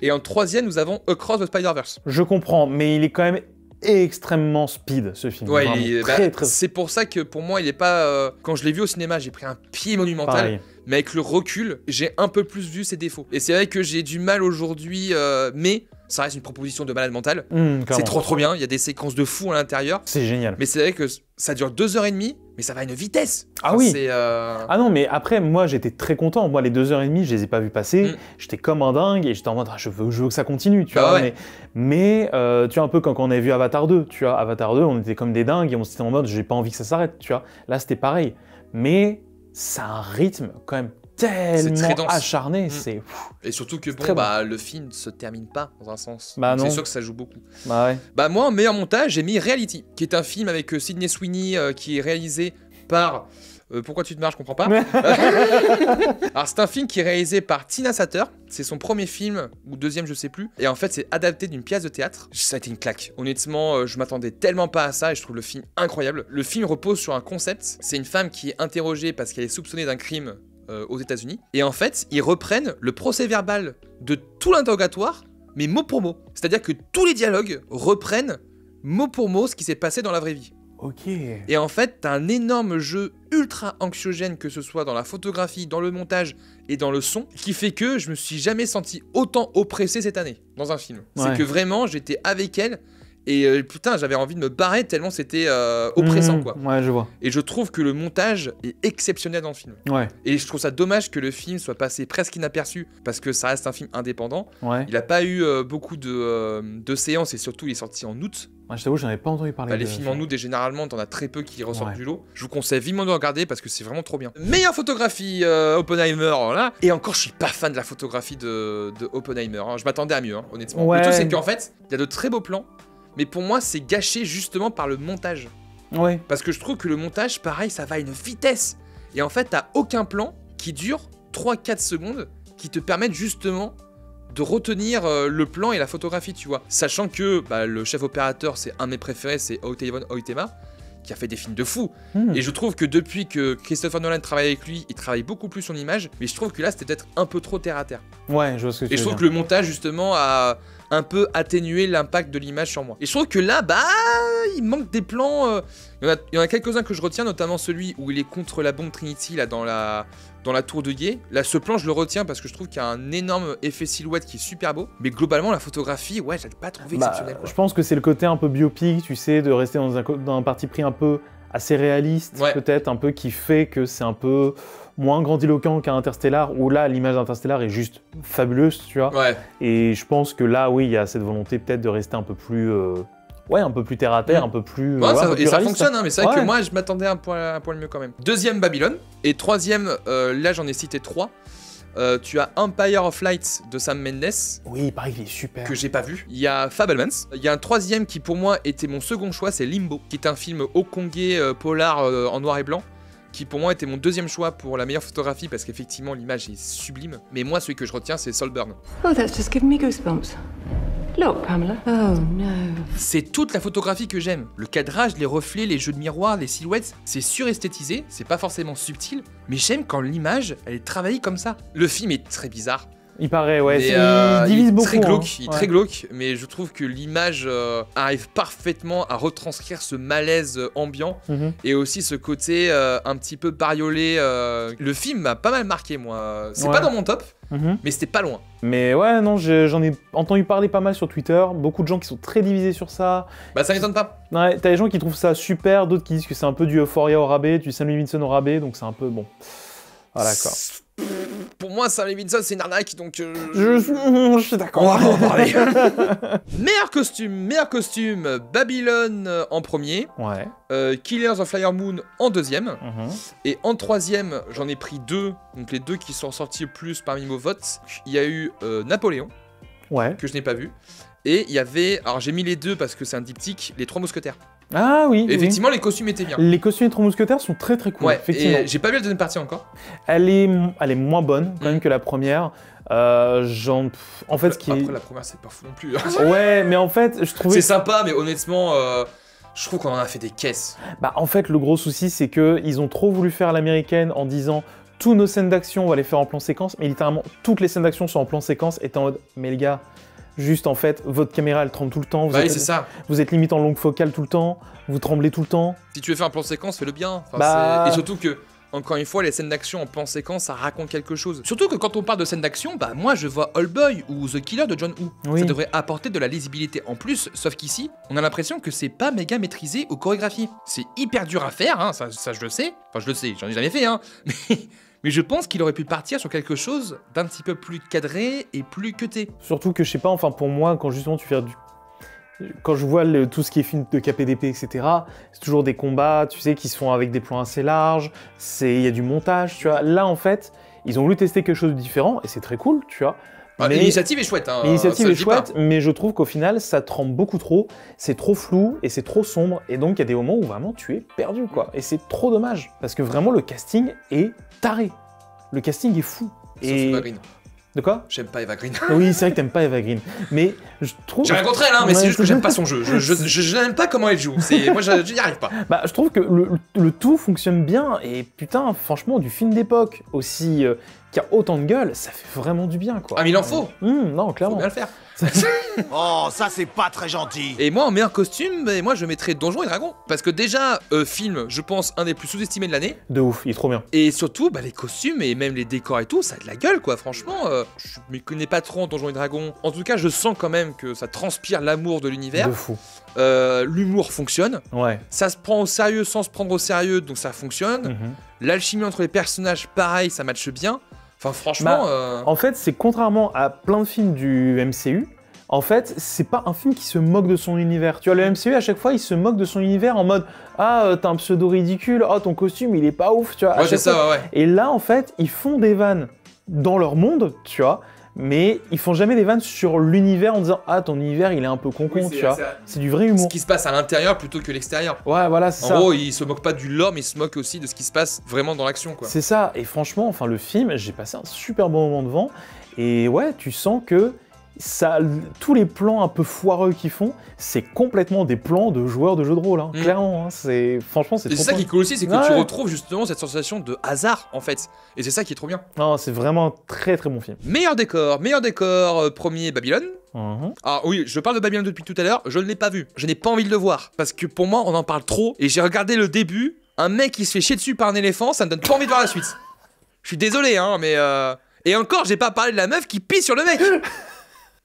A: Et en troisième, nous avons Across the Spider-Verse.
B: Je comprends, mais il est quand même extrêmement speed, ce film.
A: Ouais,
B: très...
A: c'est pour ça que pour moi, il est pas... Quand je l'ai vu au cinéma, j'ai pris un pied monumental.
B: Pareil.
A: Mais avec le recul, j'ai un peu plus vu ses défauts. Et c'est vrai que j'ai du mal aujourd'hui, mais ça reste une proposition de malade mental. C'est trop bien, il y a des séquences de fou à l'intérieur.
B: C'est génial.
A: Mais c'est vrai que ça dure 2h30, mais ça va à une vitesse.
B: Ah oui. Ah non, mais après, moi, j'étais très content. Moi, les 2h30, je les ai pas vus passer. J'étais comme un dingue et j'étais en mode, je veux que ça continue, tu vois.
A: Ouais.
B: Mais tu vois, un peu quand on avait vu Avatar 2, tu vois, Avatar 2, on était comme des dingues et on s'était en mode, j'ai pas envie que ça s'arrête, tu vois. Là, c'était pareil. Mais ça a un rythme quand même tellement acharné, c'est...
A: Et surtout que le film ne se termine pas dans un sens. C'est sûr que ça joue beaucoup. Moi, en meilleur montage, j'ai mis Reality, qui est un film avec Sydney Sweeney, qui est réalisé par... pourquoi tu te marres, je comprends pas. Alors c'est un film qui est réalisé par Tina Satter, c'est son premier film, ou deuxième je sais plus, et en fait c'est adapté d'une pièce de théâtre. Ça a été une claque, honnêtement je m'attendais tellement pas à ça et je trouve le film incroyable. Le film repose sur un concept, c'est une femme qui est interrogée parce qu'elle est soupçonnée d'un crime aux États-Unis, et en fait ils reprennent le procès verbal de tout l'interrogatoire, mais mot pour mot. C'est-à-dire que tous les dialogues reprennent mot pour mot ce qui s'est passé dans la vraie vie.
B: Ok.
A: Et en fait, t'as un énorme jeu ultra anxiogène, que ce soit dans la photographie, dans le montage et dans le son, qui fait que je me suis jamais senti autant oppressé cette année dans un film. C'est que vraiment, j'étais avec elle et putain, j'avais envie de me barrer tellement c'était oppressant, quoi.
B: Ouais, je vois.
A: Et je trouve que le montage est exceptionnel dans le film.
B: Ouais.
A: Et je trouve ça dommage que le film soit passé presque inaperçu, parce que ça reste un film indépendant.
B: Ouais.
A: Il a pas eu beaucoup de séances et surtout il est sorti en août.
B: Moi, je t'avoue, j'en avais pas entendu parler.
A: Les films en août, et généralement, t'en as très peu qui ressortent du lot. Je vous conseille vivement de regarder parce que c'est vraiment trop bien. Meilleure photographie, Oppenheimer, là. Et encore, je suis pas fan de la photographie de Oppenheimer. Hein. Je m'attendais à mieux, hein, honnêtement.
B: Ouais.
A: Le truc, c'est qu'en fait, il y a de très beaux plans, mais pour moi, c'est gâché justement par le montage.
B: Ouais.
A: Parce que je trouve que le montage, pareil, ça va à une vitesse. Et en fait, t'as aucun plan qui dure 3-4 secondes qui te permettent justement de retenir le plan et la photographie, tu vois. Sachant que le chef opérateur, c'est un de mes préférés, c'est Otavon Oitema, qui a fait des films de fou. Et je trouve que depuis que Christopher Nolan travaille avec lui, il travaille beaucoup plus son image, mais je trouve que là, c'était peut-être un peu trop terre à terre.
B: Ouais, je vois ce que tu veux dire.
A: Et je trouve que le montage, justement, a un peu atténué l'impact de l'image sur moi. Et je trouve que là, il manque des plans. Il y en a quelques-uns que je retiens, notamment celui où il est contre la bombe Trinity, là, dans la tour de Gué. Là, ce plan, je le retiens parce que je trouve qu'il y a un énorme effet silhouette qui est super beau. Mais globalement, la photographie, ouais, je l'ai pas trouvé exceptionnelle.
B: Je pense que c'est le côté un peu biopic, tu sais, de rester dans un parti pris un peu assez réaliste, peut-être, un peu qui fait que c'est un peu moins grandiloquent qu'un Interstellar, où là, l'image d'Interstellar est juste fabuleuse, tu vois.
A: Ouais.
B: Et je pense que là, oui, il y a cette volonté peut-être de rester un peu plus... un peu plus terre à terre, un peu plus.
A: Ça fonctionne, hein, mais c'est vrai que moi je m'attendais un poil mieux quand même. Deuxième, Babylone. Et troisième, là j'en ai cité 3. Tu as Empire of Light de Sam Mendes,
B: Oui, il paraît qu'il est super.
A: que j'ai pas vu. Il y a Fabelmans. Il y a un troisième qui pour moi était mon second choix, c'est Limbo, qui est un film hongkongais polar en noir et blanc, qui pour moi était mon deuxième choix pour la meilleure photographie parce qu'effectivement l'image est sublime. Mais moi celui que je retiens c'est Saltburn.
G: Oh, that's just given me goosebumps. Look, Pamela. Oh, no.
A: C'est toute la photographie que j'aime. Le cadrage, les reflets, les jeux de miroir, les silhouettes, c'est suresthétisé, c'est pas forcément subtil, mais j'aime quand l'image, elle est travaillée comme ça. Le film est très bizarre.
B: Il paraît, ouais,
A: Mais,
B: il divise
A: il est
B: beaucoup.
A: très glauque,
B: hein.
A: il est
B: Ouais.
A: très glauque, mais je trouve que l'image arrive parfaitement à retranscrire ce malaise ambiant
B: Mhm.
A: et aussi ce côté un petit peu bariolé. Le film m'a pas mal marqué, moi. C'est
B: Ouais.
A: pas dans mon top,
B: Mhm.
A: mais c'était pas loin.
B: Mais ouais, non, j'en ai entendu parler pas mal sur Twitter. Beaucoup de gens qui sont très divisés sur ça.
A: Bah ça m'étonne pas.
B: Ouais, t'as des gens qui trouvent ça super, d'autres qui disent que c'est un peu du Euphoria au rabais, du Sam Levinson au rabais, donc c'est un peu bon. Voilà quoi.
A: Pour moi, Sam Levinson, c'est une arnaque, donc...
B: Je suis d'accord.
A: On va en parler. Meilleur costume, Babylone en premier,
B: Ouais.
A: Killers of Flower Moon en deuxième,
B: Mhm.
A: et en troisième, j'en ai pris deux, donc les deux qui sont sortis le plus parmi vos votes. Il y a eu Napoléon,
B: Ouais.
A: que je n'ai pas vu, et il y avait, alors j'ai mis les deux parce que c'est un diptyque, les Trois Mousquetaires.
B: Ah oui.
A: Et effectivement, les costumes étaient bien.
B: Les costumes des Trois Mousquetaires sont très très cool,
A: Ouais,
B: effectivement.
A: et j'ai pas vu la deuxième partie encore.
B: Elle est moins bonne quand même que la première. En fait, ce qui
A: Après,
B: est...
A: la première, c'est pas fou non plus. Hein.
B: Ouais, mais en fait, je trouvais...
A: C'est sympa, mais honnêtement, je trouve qu'on en a fait des caisses.
B: Bah, en fait, le gros souci, c'est que ils ont trop voulu faire l'américaine en disant tous nos scènes d'action, on va les faire en plan séquence, mais littéralement, toutes les scènes d'action sont en plan séquence, et t'es en mode, mais les gars, juste en fait, votre caméra elle tremble tout le temps,
A: Bah oui, c'est ça.
B: vous êtes limite en longue focale tout le temps, vous tremblez tout le temps.
A: Si tu veux faire un plan séquence, fais-le bien. Enfin,
B: Bah-
A: Et surtout que, encore une fois, les scènes d'action en plan séquence, ça raconte quelque chose. Surtout que quand on parle de scènes d'action, bah moi je vois All Boy ou The Killer de John Woo.
B: Oui.
A: Ça devrait apporter de la lisibilité en plus, sauf qu'ici, on a l'impression que c'est pas méga maîtrisé ou chorégraphié. C'est hyper dur à faire, hein, ça je le sais. Enfin, je le sais, j'en ai jamais fait, hein. Mais je pense qu'il aurait pu partir sur quelque chose d'un petit peu plus cadré et plus cuté.
B: Surtout que, je sais pas, enfin pour moi, quand justement tu fais du... Quand je vois tout ce qui est film de KPDP, etc., c'est toujours des combats, tu sais, qui se font avec des plans assez larges, il y a du montage, tu vois. Là, en fait, ils ont voulu tester quelque chose de différent, et c'est très cool, tu vois.
A: Enfin,
B: Mais-
A: L'initiative est chouette, hein.
B: L'initiative
A: ça,
B: est
A: je dis pas.
B: chouette, mais je trouve qu'au final, ça tremble beaucoup trop, c'est trop flou et c'est trop sombre, et donc il y a des moments où vraiment tu es perdu, quoi. Et c'est trop dommage, parce que vraiment le casting est taré. Le casting est fou.
A: Sauf Eva Green.
B: De quoi?
A: J'aime pas Eva Green.
B: Oui, c'est vrai que t'aimes pas Eva Green, mais je trouve...
A: J'ai rien contre elle, hein, mais
B: Ouais,
A: c'est juste que j'aime pas son jeu. Je n'aime pas comment elle joue. Moi, je n'y arrive pas.
B: Bah, je trouve que le tout fonctionne bien, et putain, franchement, du film d'époque aussi, qui a autant de gueule, ça fait vraiment du bien, quoi.
A: Ah, mais il en faut.
B: Non,
A: Faut
B: clairement.
A: bien le faire.
D: Oh, ça c'est pas très gentil.
A: Et moi, en meilleur costume, moi, je mettrais Donjons et Dragons. Parce que déjà, film, je pense, un des plus sous-estimés de l'année.
B: De ouf, il est trop bien.
A: Et surtout, bah, les costumes et même les décors et tout, ça a de la gueule, quoi. Franchement, je m'y connais pas trop en Donjons et Dragons. En tout cas, je sens quand même que ça transpire l'amour de l'univers.
B: De fou.
A: L'humour fonctionne.
B: Ouais.
A: Ça se prend au sérieux sans se prendre au sérieux, donc ça fonctionne.
B: Mhm.
A: L'alchimie entre les personnages, pareil, ça matche bien. Enfin, franchement...
B: En fait, c'est contrairement à plein de films du MCU, en fait, c'est pas un film qui se moque de son univers. Tu vois, le MCU, à chaque fois, il se moque de son univers en mode « Ah, t'as un pseudo ridicule, oh, ton costume, il est pas ouf, tu vois. » à
A: Ouais, c'est
B: chaque fois.
A: ça, ouais.
B: Et là, en fait, ils font des vannes dans leur monde, tu vois, mais ils font jamais des vannes sur l'univers en disant « Ah, ton univers, il est un peu con-con,
A: Oui,
B: tu vois. » C'est du vrai humour.
A: Ce qui se passe à l'intérieur plutôt que l'extérieur.
B: Ouais, voilà, c'est
A: En
B: ça.
A: gros, il se moque pas du lore, mais il se moque aussi de ce qui se passe vraiment dans l'action, quoi.
B: C'est ça, et franchement, enfin le film, j'ai passé un super bon moment devant, et ouais, tu sens que ça, tous les plans un peu foireux qu'ils font, c'est complètement des plans de joueurs de jeux de rôle, hein,
A: Mm.
B: clairement, hein, franchement c'est
A: Et
B: trop
A: c'est ça qui est cool aussi, c'est que tu
B: Ouais.
A: retrouves justement cette sensation de hasard, en fait. Et c'est ça qui est trop bien.
B: Non, c'est vraiment un très très bon film.
A: Meilleur décor, premier Babylone.
B: Mhm.
A: Ah oui, je parle de Babylone depuis tout à l'heure, je ne l'ai pas vu. Je n'ai pas envie de le voir. Parce que pour moi, on en parle trop. Et j'ai regardé le début, un mec qui se fait chier dessus par un éléphant, ça me donne pas envie de voir la suite. Je suis désolé, hein, mais... Et encore, j'ai pas parlé de la meuf qui pisse sur le mec.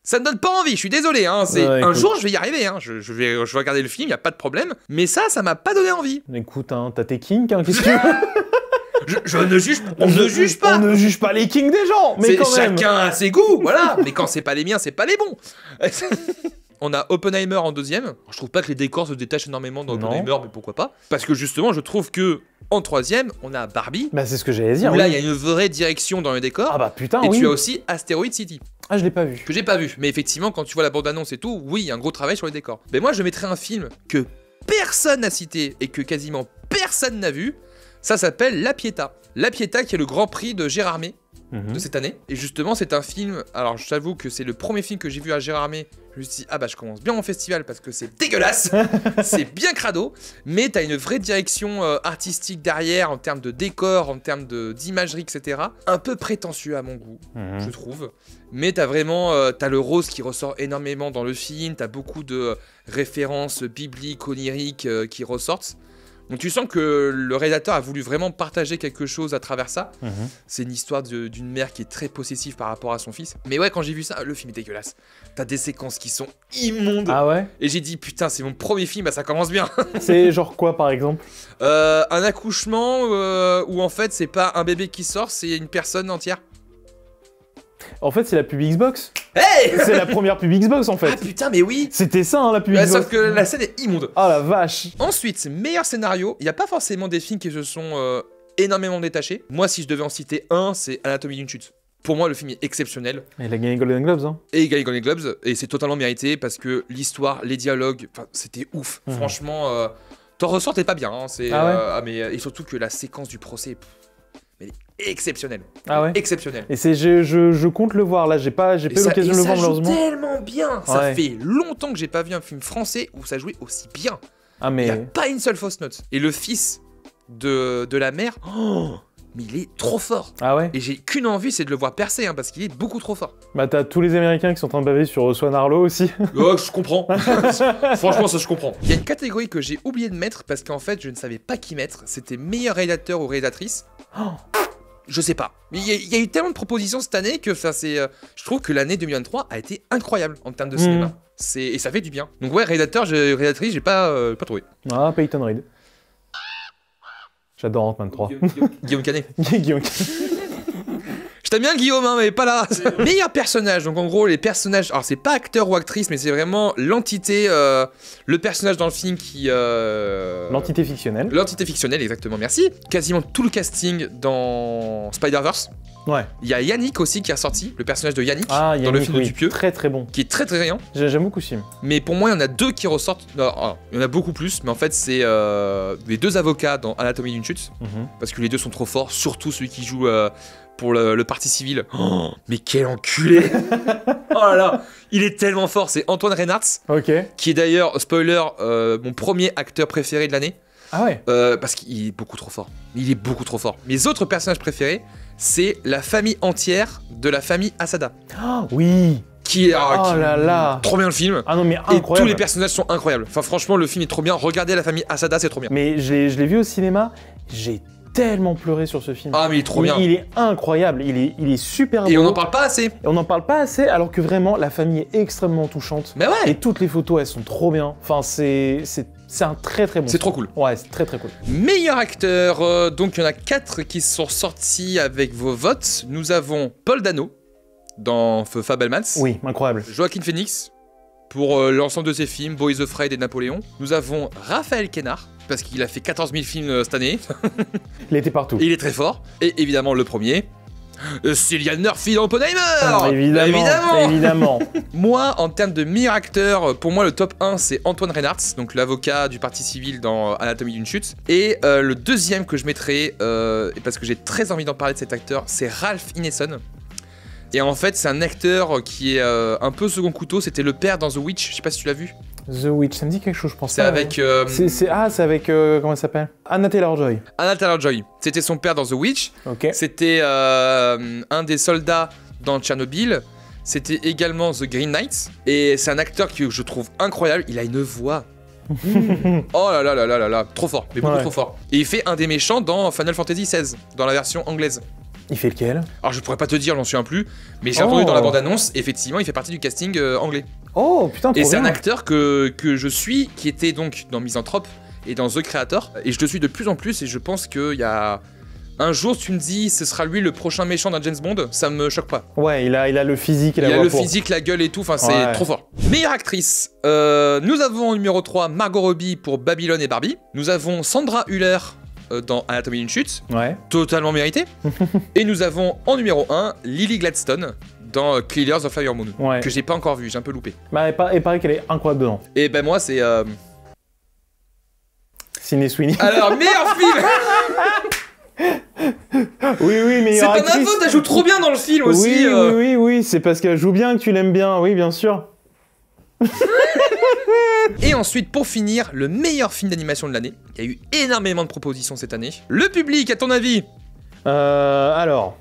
A: Ça me donne pas envie, je suis désolé, hein.
B: Ouais,
A: Un
B: écoute.
A: jour, je vais y arriver, hein. Je vais regarder le film, y a pas de problème. Mais ça m'a pas donné envie.
B: Écoute, hein, t'as tes kinks, hein, qu'est-ce que tu veux?
A: Je ne juge, on ne juge pas.
B: On ne juge pas les kinks des gens, mais
A: C'est
B: quand même.
A: chacun a ses goûts, voilà. Mais quand c'est pas les miens, c'est pas les bons. On a Oppenheimer en deuxième. Je trouve pas que les décors se détachent énormément dans
B: Non.
A: Oppenheimer, mais pourquoi pas. Parce que justement, je trouve que en troisième, on a Barbie.
B: Bah, c'est ce que j'allais dire.
A: Où là,
B: oui.
A: il y a une vraie direction dans les décors.
B: Ah bah putain,
A: et
B: oui.
A: tu as aussi Asteroid City,
B: Ah, je l'ai pas vu.
A: que j'ai pas vu. Mais effectivement, quand tu vois la bande-annonce et tout, oui, il y a un gros travail sur les décors. Mais moi, je mettrais un film que personne n'a cité et que quasiment personne n'a vu. Ça s'appelle La Pietà. La Pietà, qui est le Grand Prix de Gérardmer de cette année. Et justement, c'est un film. Alors, je t'avoue que c'est le premier film que j'ai vu à Gérardmer. Je me suis dit, ah bah, je commence bien mon festival parce que c'est dégueulasse. C'est bien crado. Mais t'as une vraie direction artistique derrière, en termes de décor, en termes d'imagerie, etc. Un peu prétentieux à mon goût, je trouve. Mais t'as vraiment. T'as le rose qui ressort énormément dans le film. T'as beaucoup de références bibliques, oniriques qui ressortent. Donc tu sens que le réalisateur a voulu vraiment partager quelque chose à travers ça. C'est une histoire d'une mère qui est très possessive par rapport à son fils. Mais ouais, quand j'ai vu ça, le film est dégueulasse. T'as des séquences qui sont immondes.
B: Ah ouais.
A: Et j'ai dit, putain, c'est mon premier film, bah ça commence bien.
B: C'est genre quoi par exemple?
A: Un accouchement où en fait c'est pas un bébé qui sort, c'est une personne entière.
B: En fait, c'est la pub Xbox.
A: Hey.
B: C'est la première pub Xbox en
A: Ah
B: fait.
A: putain, mais oui.
B: C'était ça, hein, la pub
A: Bah,
B: Xbox.
A: sauf que la scène est immonde.
B: Ah la vache.
A: Ensuite, meilleur scénario. Il n'y a pas forcément des films qui se sont énormément détachés. Moi, si je devais en citer un, c'est Anatomie d'une chute. Pour moi, le film est exceptionnel.
B: Il a gagné Golden Globes, hein.
A: Et il gagne Golden Globes. Et c'est totalement mérité parce que l'histoire, les dialogues, c'était ouf. Franchement, t'en ressortais pas bien. Hein. Et surtout que la séquence du procès, elle est exceptionnelle.
B: Ah ouais.
A: Exceptionnelle.
B: Et je compte le voir là. J'ai pas eu l'occasion de le voir
A: joue
B: malheureusement.
A: tellement bien. Ça
B: Ouais.
A: fait longtemps que j'ai pas vu un film français où ça jouait aussi bien.
B: Ah
A: Il n'y a
B: mais.
A: pas une seule fausse note. Et le fils de la mère, mais il est trop fort.
B: Ah ouais.
A: Et j'ai qu'une envie, c'est de le voir percer, hein, parce qu'il est beaucoup trop fort.
B: Bah t'as tous les Américains qui sont en train de baver sur Swan Arlo aussi.
A: Oh, je comprends. Franchement, ça je comprends. Il y a une catégorie que j'ai oublié de mettre parce qu'en fait, je ne savais pas qui mettre. C'était meilleur réalisateur ou réalisatrice. Je sais pas. Il y a eu tellement de propositions cette année que je trouve que l'année 2023 a été incroyable en termes de cinéma. Et ça fait du bien. Donc ouais, réalisatrice, j'ai pas trouvé.
B: Ah, Peyton Reed. J'adore Ant-Man 3.
A: Guillaume Canet.
B: Guillaume.
A: Je t'aime bien Guillaume, hein, mais pas là. Meilleur personnage, donc en gros les personnages, alors c'est pas acteur ou actrice, mais c'est vraiment l'entité, le personnage dans le film qui...
B: L'entité fictionnelle.
A: L'entité fictionnelle, exactement, merci. Quasiment tout le casting dans Spider-Verse.
B: Ouais.
A: Il y a Yannick aussi qui a sorti, le personnage de Yannick,
B: Ah,
A: dans le film de
B: oui.
A: Dupieux,
B: Très très bon.
A: qui est très très rien.
B: J'aime beaucoup ce film.
A: Mais pour moi, il y en a deux qui ressortent. Non, il y en a beaucoup plus, mais en fait, c'est les deux avocats dans Anatomie d'une chute, parce que les deux sont trop forts, surtout celui qui joue pour le parti civil. Oh, mais quel enculé. Oh là là, il est tellement fort. C'est Antoine Reynards,
B: Ok.
A: qui est d'ailleurs, spoiler, mon premier acteur préféré de l'année.
B: Ah ouais.
A: Parce qu'il est beaucoup trop fort. Il est beaucoup trop fort. Mes autres personnages préférés, c'est la famille entière de la famille Asada.
B: Ah oui.
A: Qui est...
B: Oh là là.
A: Trop bien le film.
B: Ah non mais
A: Et
B: incroyable.
A: tous les personnages sont incroyables. Enfin, franchement, le film est trop bien. Regardez la famille Asada, c'est trop bien.
B: Mais je l'ai vu au cinéma. J'ai tellement pleuré sur ce film.
A: Ah, mais il est trop bien.
B: Il est incroyable. Il est super beau.
A: Et on n'en parle pas assez.
B: Et on n'en parle pas assez, alors que vraiment la famille est extrêmement touchante.
A: Mais ouais.
B: Et toutes les photos, elles sont trop bien. Enfin, c'est un très très bon.
A: C'est trop cool.
B: Ouais, c'est très très cool.
A: Meilleur acteur, donc il y en a 4 qui sont sortis avec vos votes. Nous avons Paul Dano dans Fabelmans.
B: Oui, incroyable.
A: Joaquin Phoenix pour l'ensemble de ses films, Boys Afraid et Napoléon. Nous avons Raphaël Quénard, parce qu'il a fait 14 000 films cette année.
B: Il était partout.
A: Il est très fort. Et évidemment le premier, Cillian Murphy dans Oppenheimer.
B: Ah, évidemment.
A: Moi, en termes de meilleur acteur, pour moi le top 1 c'est Antoine Reynards, donc l'avocat du parti civil dans Anatomie d'une chute. Et le deuxième que je mettrai, parce que j'ai très envie d'en parler de cet acteur, c'est Ralph Ineson. Et en fait c'est un acteur qui est un peu second couteau, c'était le père dans The Witch, je sais pas si tu l'as vu.
B: The Witch, ça me dit quelque chose, je pense.
A: C'est avec...
B: C'est avec... comment elle s'appelle? Anna Taylor-Joy.
A: Anna Taylor-Joy. C'était son père dans The Witch.
B: Ok.
A: C'était un des soldats dans Tchernobyl. C'était également The Green Knight. Et c'est un acteur que je trouve incroyable. Il a une voix. Oh là là là là là là. Trop fort. Mais beaucoup trop fort. Et il fait un des méchants dans Final Fantasy XVI, dans la version anglaise.
B: Il fait lequel?
A: Alors je pourrais pas te dire, j'en souviens plus. Mais j'ai entendu dans la bande-annonce, effectivement, il fait partie du casting anglais.
B: Oh putain, trop
A: Et c'est
B: bien.
A: un acteur que je suis, qui était donc dans Misanthrope et dans The Creator. Et je le suis de plus en plus et je pense qu'il y a Un jour, tu me dis, ce sera lui le prochain méchant d'un James Bond, ça me choque pas.
B: Ouais, il a le physique et la
A: Il a
B: voix
A: le
B: pour.
A: physique, la gueule et tout, enfin c'est
B: Ouais.
A: trop fort. Meilleure actrice, nous avons en numéro 3 Margot Robbie pour Babylone et Barbie. Nous avons Sandra Hüller dans Anatomie d'une chute,
B: Ouais.
A: totalement mérité. Et nous avons en numéro 1 Lily Gladstone dans Killers of Flower Moon,
B: Ouais.
A: que j'ai pas encore vu, j'ai un peu loupé.
B: Bah, et pareil qu'elle est incroyable dedans.
A: Et ben moi c'est...
B: Sydney Sweeney.
A: Alors, meilleur film.
B: Oui, mais
A: C'est pas ma faute, elle joue trop bien dans le film aussi.
B: Oui, c'est parce qu'elle joue bien que tu l'aimes bien, oui, bien sûr.
A: Et ensuite, pour finir, le meilleur film d'animation de l'année. Il y a eu énormément de propositions cette année. Le public, à ton avis?
B: Alors,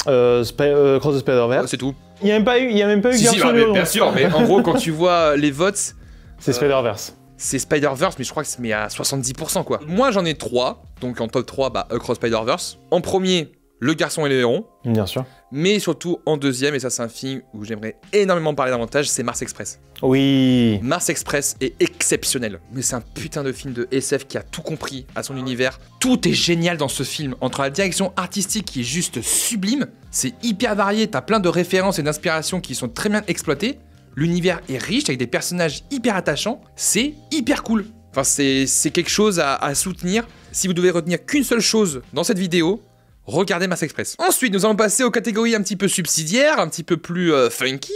B: Cross the Spider-Verse.
A: C'est tout.
B: Il n'y a même pas eu Garçon
A: mais
B: Lion.
A: bien sûr, mais en gros, quand tu vois les votes,
B: C'est Spider-Verse.
A: c'est Spider-Verse, mais je crois que c'est à 70% quoi. Moi, j'en ai 3, donc en top 3, Across Spider-Verse. En premier, Le Garçon et le Héron.
B: Bien sûr.
A: Mais surtout, en deuxième, et ça c'est un film où j'aimerais énormément parler davantage, c'est Mars Express.
B: Oui.
A: Mars Express est exceptionnel, mais c'est un putain de film de SF qui a tout compris à son univers. Tout est génial dans ce film, entre la direction artistique qui est juste sublime, c'est hyper varié, t'as plein de références et d'inspirations qui sont très bien exploitées, l'univers est riche avec des personnages hyper attachants, c'est hyper cool. Enfin, c'est quelque chose à soutenir. Si vous devez retenir qu'une seule chose dans cette vidéo, regardez Mars Express. Ensuite, nous allons passer aux catégories un petit peu subsidiaires, un petit peu plus funky.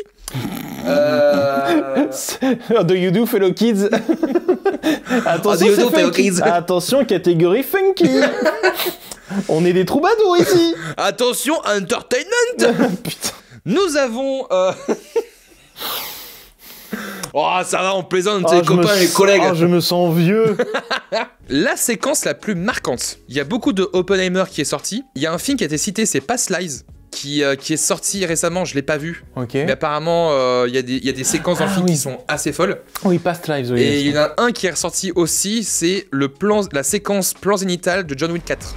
B: How do you do, fellow kids? Attention,
A: How do you do,
B: c'est
A: fellow
B: funky.
A: kids?
B: Attention, catégorie funky. On est des troubadours ici.
A: Attention, entertainment.
B: Putain.
A: Nous avons... Oh, ça va, on plaisante,
B: Oh,
A: les copains et les collègues.
B: Oh, je me sens vieux.
A: La séquence la plus marquante. Il y a beaucoup de Oppenheimer qui est sorti. Il y a un film qui a été cité, c'est Past Lives, qui est sorti récemment, je l'ai pas vu.
B: Ok.
A: Mais apparemment, il y a des séquences dans le film
B: oui.
A: qui sont assez folles.
B: Oui, Past Lives, oui.
A: Et il y en a un qui est ressorti aussi, c'est la séquence plan zénital de John Wick 4.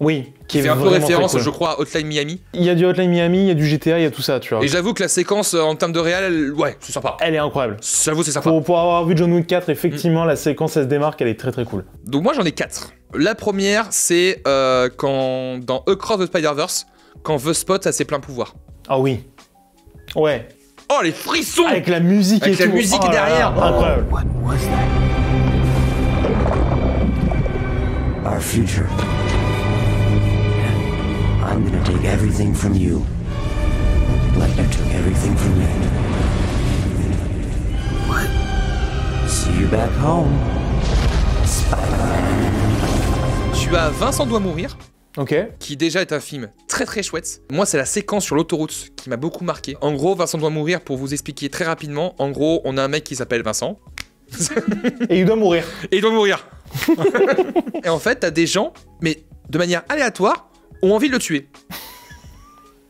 B: Oui.
A: Qui fait un peu
B: vraiment
A: référence,
B: très cool.
A: je crois, à Hotline Miami.
B: Il y a du Hotline Miami, il y a du GTA, il y a tout ça, tu vois.
A: Et j'avoue que la séquence, en termes de réel, ouais, c'est sympa.
B: Elle est incroyable.
A: J'avoue, c'est sympa.
B: Pour avoir vu John Wick 4, effectivement, la séquence, elle se démarque, elle est très très cool.
A: Donc moi j'en ai 4. La première c'est quand dans Across the Spider-Verse, quand The Spot a ses pleins pouvoirs.
B: Ah oui. Ouais.
A: Oh les frissons.
B: Avec la musique
A: Avec
B: et
A: la
B: tout.
A: musique
B: Oh là là,
A: derrière.
B: Incroyable.
H: What was that? Our future. I'm gonna take everything from you, like I took everything from me. What? See you back home, Spider-Man.
A: Tu as Vincent doit mourir,
B: Ok.
A: qui déjà est un film très très chouette. Moi c'est la séquence sur l'autoroute qui m'a beaucoup marqué. En gros Vincent doit mourir, pour vous expliquer très rapidement, en gros on a un mec qui s'appelle Vincent.
B: Et il doit mourir.
A: Et il doit mourir. Et en fait t'as des gens, mais de manière aléatoire, ont envie de le tuer.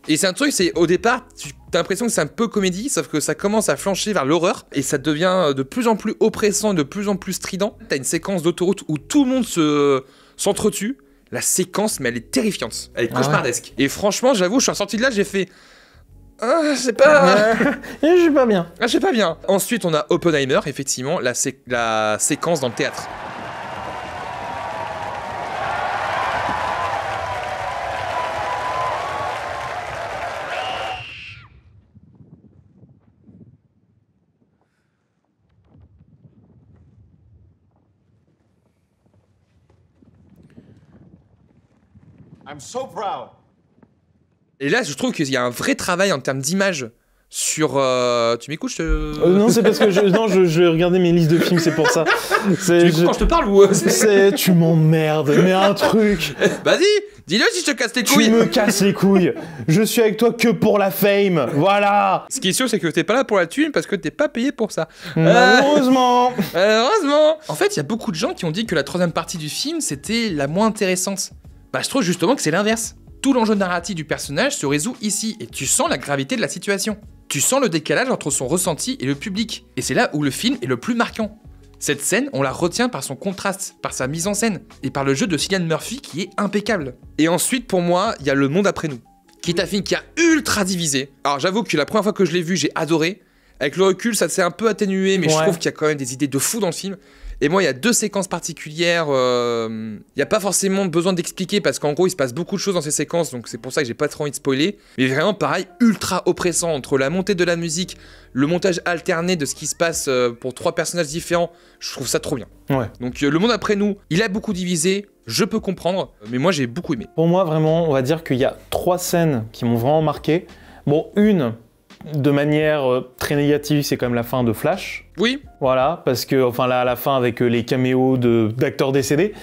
A: Et c'est un truc, c'est au départ, t'as l'impression que c'est un peu comédie, sauf que ça commence à flancher vers l'horreur, et ça devient de plus en plus oppressant, de plus en plus strident. T'as une séquence d'autoroute où tout le monde s'entretue. La séquence, mais elle est terrifiante. Elle est cauchemardesque. Et franchement, j'avoue, je suis ressorti de là, j'ai fait... Ah, c'est pas...
B: Je suis pas bien.
A: Ah, je sais pas bien. Ensuite, on a Oppenheimer, effectivement, la séquence dans le théâtre.
D: I'm so proud.
A: Et là, je trouve qu'il y a un vrai travail en termes d'image sur... Tu m'écoutes,
B: Non, c'est parce que je regardais mes listes de films, c'est pour ça.
A: Tu m'écoutes quand je te parle ou...
B: Tu m'emmerdes, mais un truc.
A: Vas-y, dis-le si je te casse les
B: Tu
A: couilles.
B: me casses les couilles. Je suis avec toi que pour la fame. Voilà.
A: Ce qui est sûr, c'est que t'es pas là pour la thune parce que t'es pas payé pour ça.
B: Malheureusement.
A: Heureusement. En fait, il y a beaucoup de gens qui ont dit que la troisième partie du film, c'était la moins intéressante. Bah, je trouve justement que c'est l'inverse. Tout l'enjeu narratif du personnage se résout ici, et tu sens la gravité de la situation. Tu sens le décalage entre son ressenti et le public, et c'est là où le film est le plus marquant. Cette scène, on la retient par son contraste, par sa mise en scène, et par le jeu de Cillian Murphy qui est impeccable. Et ensuite, pour moi, il y a Le Monde après nous, qui est un film qui a ultra divisé. Alors j'avoue que la première fois que je l'ai vu, j'ai adoré, Avec le recul, ça s'est un peu atténué, mais je
B: Ouais.
A: trouve qu'il y a quand même des idées de fou dans le film. Et moi, il y a 2 séquences particulières. Il n'y a pas forcément besoin d'expliquer parce qu'en gros, il se passe beaucoup de choses dans ces séquences, donc c'est pour ça que j'ai pas trop envie de spoiler. Mais vraiment, pareil, ultra oppressant entre la montée de la musique, le montage alterné de ce qui se passe pour 3 personnages différents. Je trouve ça trop bien.
B: Ouais.
A: Donc, le monde après nous, il a beaucoup divisé. Je peux comprendre, mais moi, j'ai beaucoup aimé.
B: Pour moi, vraiment, on va dire qu'il y a 3 scènes qui m'ont vraiment marqué. Bon, une, de manière très négative, c'est quand même la fin de Flash.
A: Oui,
B: Voilà, parce que, enfin, là, à la fin, avec les caméos d'acteurs décédés,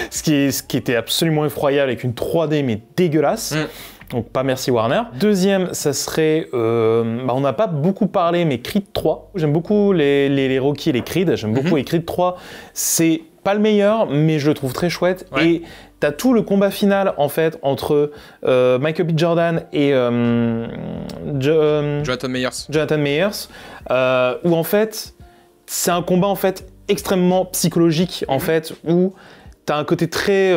B: ce qui était absolument effroyable, avec une 3D, mais dégueulasse. Donc, pas merci Warner. Deuxième, ça serait, on n'a pas beaucoup parlé, mais Creed 3. J'aime beaucoup les Rocky et les Creed. J'aime beaucoup les Creed 3. C'est pas le meilleur, mais je le trouve très chouette.
A: Ouais.
B: Et t'as tout le combat final, en fait, entre Michael B. Jordan et
A: Jonathan Meyers.
B: Jonathan Meyers, où en fait, c'est un combat en fait extrêmement psychologique en fait, où t'as un côté très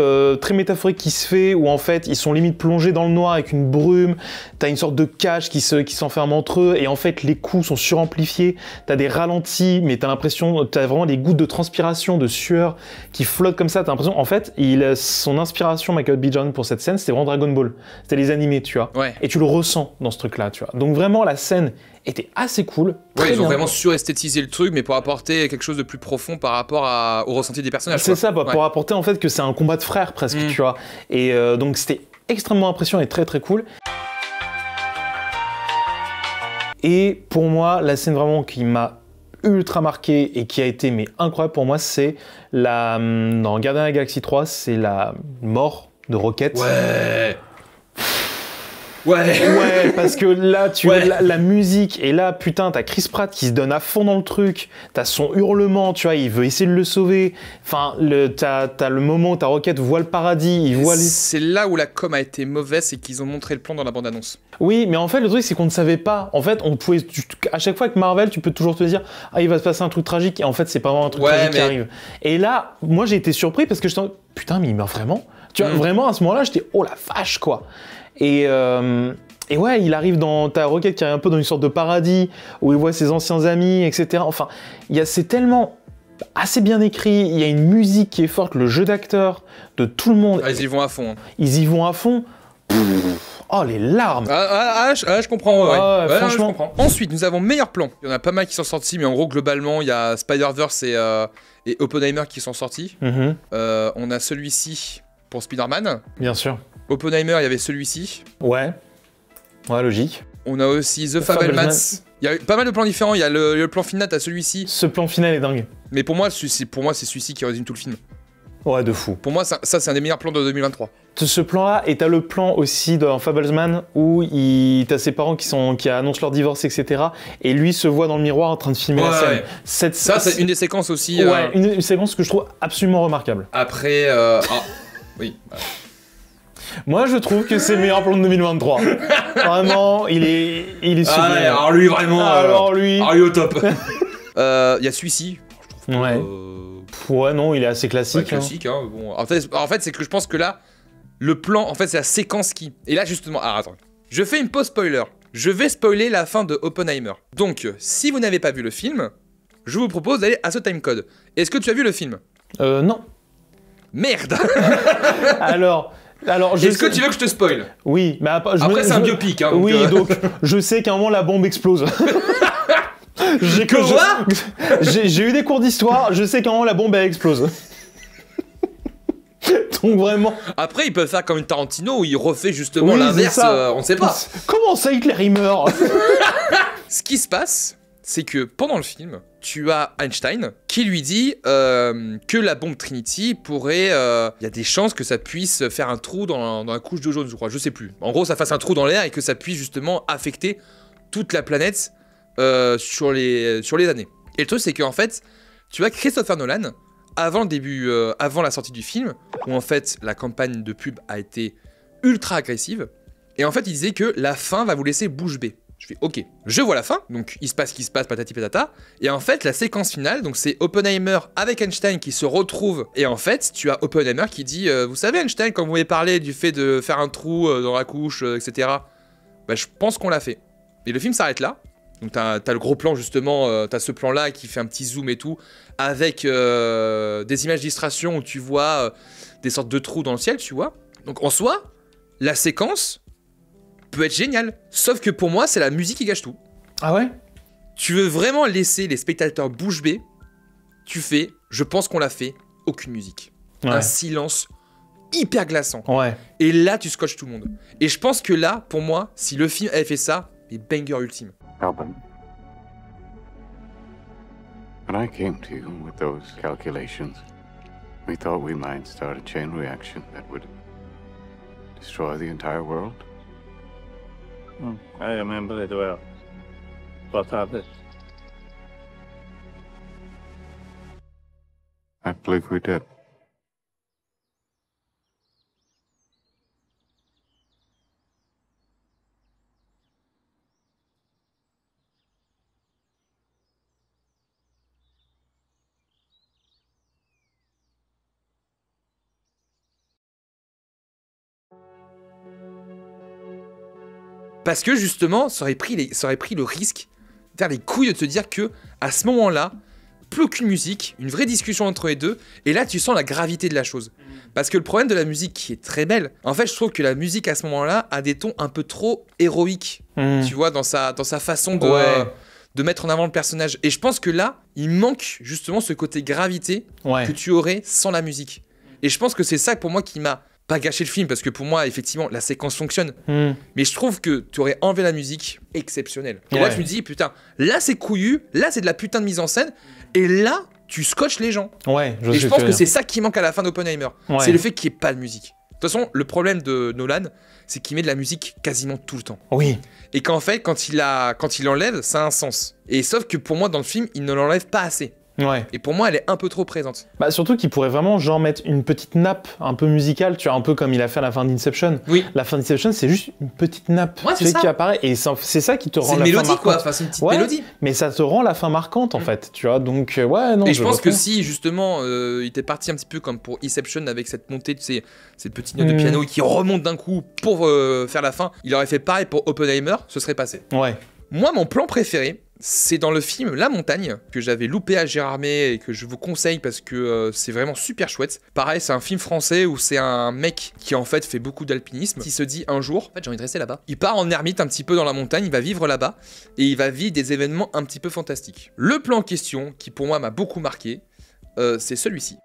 B: métaphorique qui se fait, où en fait ils sont limite plongés dans le noir avec une brume, t'as une sorte de cage qui s'enferme entre eux, et en fait les coups sont suramplifiés, t'as des ralentis, mais t'as vraiment des gouttes de transpiration, de sueur qui flottent comme ça, t'as l'impression, en fait, son inspiration, Michael B. Jordan, pour cette scène, c'était vraiment Dragon Ball, c'était les animés, tu vois,
A: Ouais.
B: et tu le ressens dans ce truc-là, tu vois. Donc vraiment, la scène était assez cool.
A: Ouais,
B: très
A: ils ont
B: bien.
A: vraiment suresthétisé le truc, mais pour apporter quelque chose de plus profond par rapport au ressenti des personnages.
B: C'est
A: quoi.
B: ça,
A: Ouais.
B: pour apporter en fait que c'est un combat de frères presque, tu vois. Et donc c'était extrêmement impressionnant et très très cool. Et pour moi, la scène vraiment qui m'a ultra marqué et qui a été incroyable pour moi, c'est dans Gardien de la Galaxie 3, c'est la mort de Rocket.
A: Ouais. Ouais.
B: Ouais, parce que là, tu
A: Ouais.
B: vois la musique, et là, putain, t'as Chris Pratt qui se donne à fond dans le truc, t'as son hurlement, tu vois, il veut essayer de le sauver. Enfin, t'as le moment où ta Rocket voit le paradis, il voit les...
A: C'est là où la com a été mauvaise, c'est qu'ils ont montré le plan dans la bande-annonce.
B: Oui, mais en fait, le truc, c'est qu'on ne savait pas. En fait, on pouvait, à chaque fois que Marvel, tu peux toujours te dire, ah, il va se passer un truc tragique, et en fait, c'est pas vraiment un truc
A: Ouais,
B: tragique qui
A: mais-
B: arrive. Et là, moi, j'ai été surpris parce que je t'en... Putain, mais il meurt vraiment. Tu vois, vraiment, à ce moment-là, j'étais, oh la vache, quoi. Et ouais, il arrive dans ta Rocket qui arrive un peu dans une sorte de paradis où il voit ses anciens amis, etc. Enfin, c'est tellement assez bien écrit. Il y a une musique qui est forte, le jeu d'acteur de tout le monde.
A: Ah, ils y vont à fond. Hein.
B: Ils y vont à fond. Oh, les larmes.
A: Je comprends. Ouais.
B: Ah ouais,
A: Ouais,
B: franchement.
A: je comprends. Ensuite, nous avons meilleur plan. Il y en a pas mal qui sont sortis, mais en gros, globalement, il y a Spider-Verse et Oppenheimer qui sont sortis.
B: Mhm,
A: On a celui-ci pour Spider-Man.
B: bien sûr.
A: Oppenheimer, il y avait celui-ci.
B: Ouais, logique.
A: On a aussi The Fabelmans. Il y a pas mal de plans différents. Il y a le plan final, t'as celui-ci.
B: Ce plan final est dingue.
A: Mais pour moi, c'est celui-ci qui résume tout le film.
B: Ouais, de fou.
A: Pour moi, ça c'est un des meilleurs plans de 2023.
B: Ce plan-là, et t'as le plan aussi dans Fablesman où t'as ses parents qui annoncent leur divorce, etc. Et lui se voit dans le miroir en train de filmer la scène.
A: Ouais. Ça, c'est une des séquences aussi.
B: Ouais, une séquence que je trouve absolument remarquable.
A: Après, oui.
B: Moi, je trouve que c'est le meilleur plan de 2023. Vraiment, il est sublime.
A: alors lui vraiment.
B: Alors lui.
A: lui au top. Il y a celui-ci. Je trouve
B: Ouais. Ouais, non, il est assez
A: pas
B: classique.
A: classique. Hein. Bon, en fait, c'est que je pense que là, le plan, en fait, c'est la séquence qui. Et là, justement, attends. Je fais une pause spoiler. Je vais spoiler la fin de Oppenheimer. Donc, si vous n'avez pas vu le film, je vous propose d'aller à ce timecode. Est-ce que tu as vu le film?
B: Non.
A: Merde.
B: Alors,
A: Est-ce que tu veux que je te spoil?
B: Oui, mais après,
A: C'est un biopic. Hein,
B: Oui,
A: donc,
B: donc je sais qu'à un moment la bombe explose. J'ai eu des cours d'histoire, je sais qu'à un moment la bombe elle explose. Donc vraiment.
A: Après, ils peuvent faire comme une Tarantino où il refait justement
B: Oui,
A: l'inverse.
B: c'est ça.
A: On sait pas.
B: Comment ça, Hitler il meurt?
A: Ce qui se passe, c'est que pendant le film, tu as Einstein qui lui dit que la bombe Trinity pourrait... Il y a des chances que ça puisse faire un trou dans la couche d'ozone, je crois, je sais plus. En gros, ça fasse un trou dans l'air et que ça puisse justement affecter toute la planète sur les années. Et le truc, c'est qu'en fait, tu as Christopher Nolan, avant la sortie du film, où en fait la campagne de pub a été ultra agressive, et en fait il disait que la fin va vous laisser bouche bée. Je fais ok, je vois la fin, donc il se passe ce qui se passe, patati patata, et en fait la séquence finale, donc c'est Oppenheimer avec Einstein qui se retrouvent, et en fait tu as Oppenheimer qui dit vous savez Einstein, quand vous m'avez parlé du fait de faire un trou dans la couche, etc., bah je pense qu'on l'a fait. Et le film s'arrête là. Donc t'as le gros plan justement, t'as ce plan là qui fait un petit zoom et tout, avec des images d'illustration où tu vois des sortes de trous dans le ciel, tu vois. Donc en soi, la séquence peut être géniale. Sauf que pour moi, c'est la musique qui gâche tout.
B: Ah ouais?
A: Tu veux vraiment laisser les spectateurs bouche bée, tu fais, je pense qu'on l'a fait, aucune musique.
B: Ouais.
A: Un silence hyper glaçant.
B: Ouais.
A: Et là, tu scotches tout le monde. Et je pense que là, pour moi, si le film avait fait ça, les bangers ultimes.
I: Albin, when I came to you with those calculations, we thought we might start a chain reaction that would destroy the entire world.
J: I remember it well. What happened?
I: I believe we did.
A: Parce que justement, ça aurait pris le risque, faire les couilles de te dire que à ce moment-là, plus aucune musique, une vraie discussion entre les deux, et là tu sens la gravité de la chose. Parce que le problème de la musique qui est très belle, en fait je trouve que la musique à ce moment-là a des tons un peu trop héroïques, tu vois, dans sa façon de mettre en avant le personnage. Et je pense que là, il manque justement ce côté gravité que tu aurais sans la musique. Et je pense que c'est ça pour moi qui m'a pas gâché le film, parce que pour moi, effectivement, la séquence fonctionne. Mais je trouve que tu aurais enlevé la musique exceptionnelle. Et là, je me dis, putain, là c'est couillu, là c'est de la putain de mise en scène, et là, tu scotches les gens.
B: Ouais,
A: et je pense que c'est ça qui manque à la fin d'Oppenheimer.
B: Ouais.
A: C'est le fait qu'il n'y ait pas de musique. De toute façon, le problème de Nolan, c'est qu'il met de la musique quasiment tout le temps.
B: Oui.
A: Et qu'en fait, quand il l'enlève, ça a un sens. Et sauf que pour moi, dans le film, il ne l'enlève pas assez.
B: Ouais.
A: Et pour moi, elle est un peu trop présente.
B: Bah surtout qu'il pourrait vraiment genre mettre une petite nappe un peu musicale, tu vois, un peu comme il a fait à la fin d'Inception.
A: Oui.
B: La fin d'Inception, c'est juste une petite nappe qui apparaît et c'est ça qui te rend la fin marquante.
A: C'est une mélodie quoi, enfin c'est une petite mélodie.
B: Mais ça te rend la fin marquante en fait, tu vois. Donc ouais, non.
A: Et je pense que si justement il était parti un petit peu comme pour Inception avec cette montée de cette petite note de piano qui remonte d'un coup pour faire la fin, il aurait fait pareil pour Oppenheimer, ce serait passé.
B: Ouais.
A: Moi, mon plan préféré, c'est dans le film La Montagne, que j'avais loupé à Gérardmer et que je vous conseille parce que c'est vraiment super chouette. Pareil, c'est un film français où c'est un mec qui en fait fait beaucoup d'alpinisme, qui se dit un jour, en fait j'ai envie de rester là-bas. Il part en ermite un petit peu dans la montagne, il va vivre là-bas et il va vivre des événements un petit peu fantastiques. Le plan en question, qui pour moi m'a beaucoup marqué, c'est celui-ci.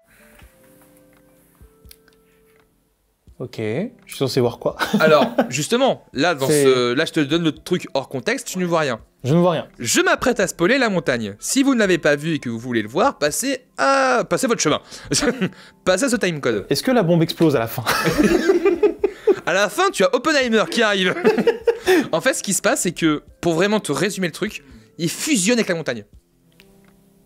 B: Ok, je suis censé voir quoi?
A: Alors, justement, là, là, je te donne le truc hors contexte, tu ne vois rien.
B: Je ne vois rien.
A: Je m'apprête à spoiler La Montagne. Si vous ne l'avez pas vu et que vous voulez le voir, passez votre chemin. Passez à ce timecode.
B: Est-ce que la bombe explose à la fin?
A: À la fin, tu as Oppenheimer qui arrive. En fait, ce qui se passe, c'est que, pour vraiment te résumer le truc, il fusionne avec la montagne.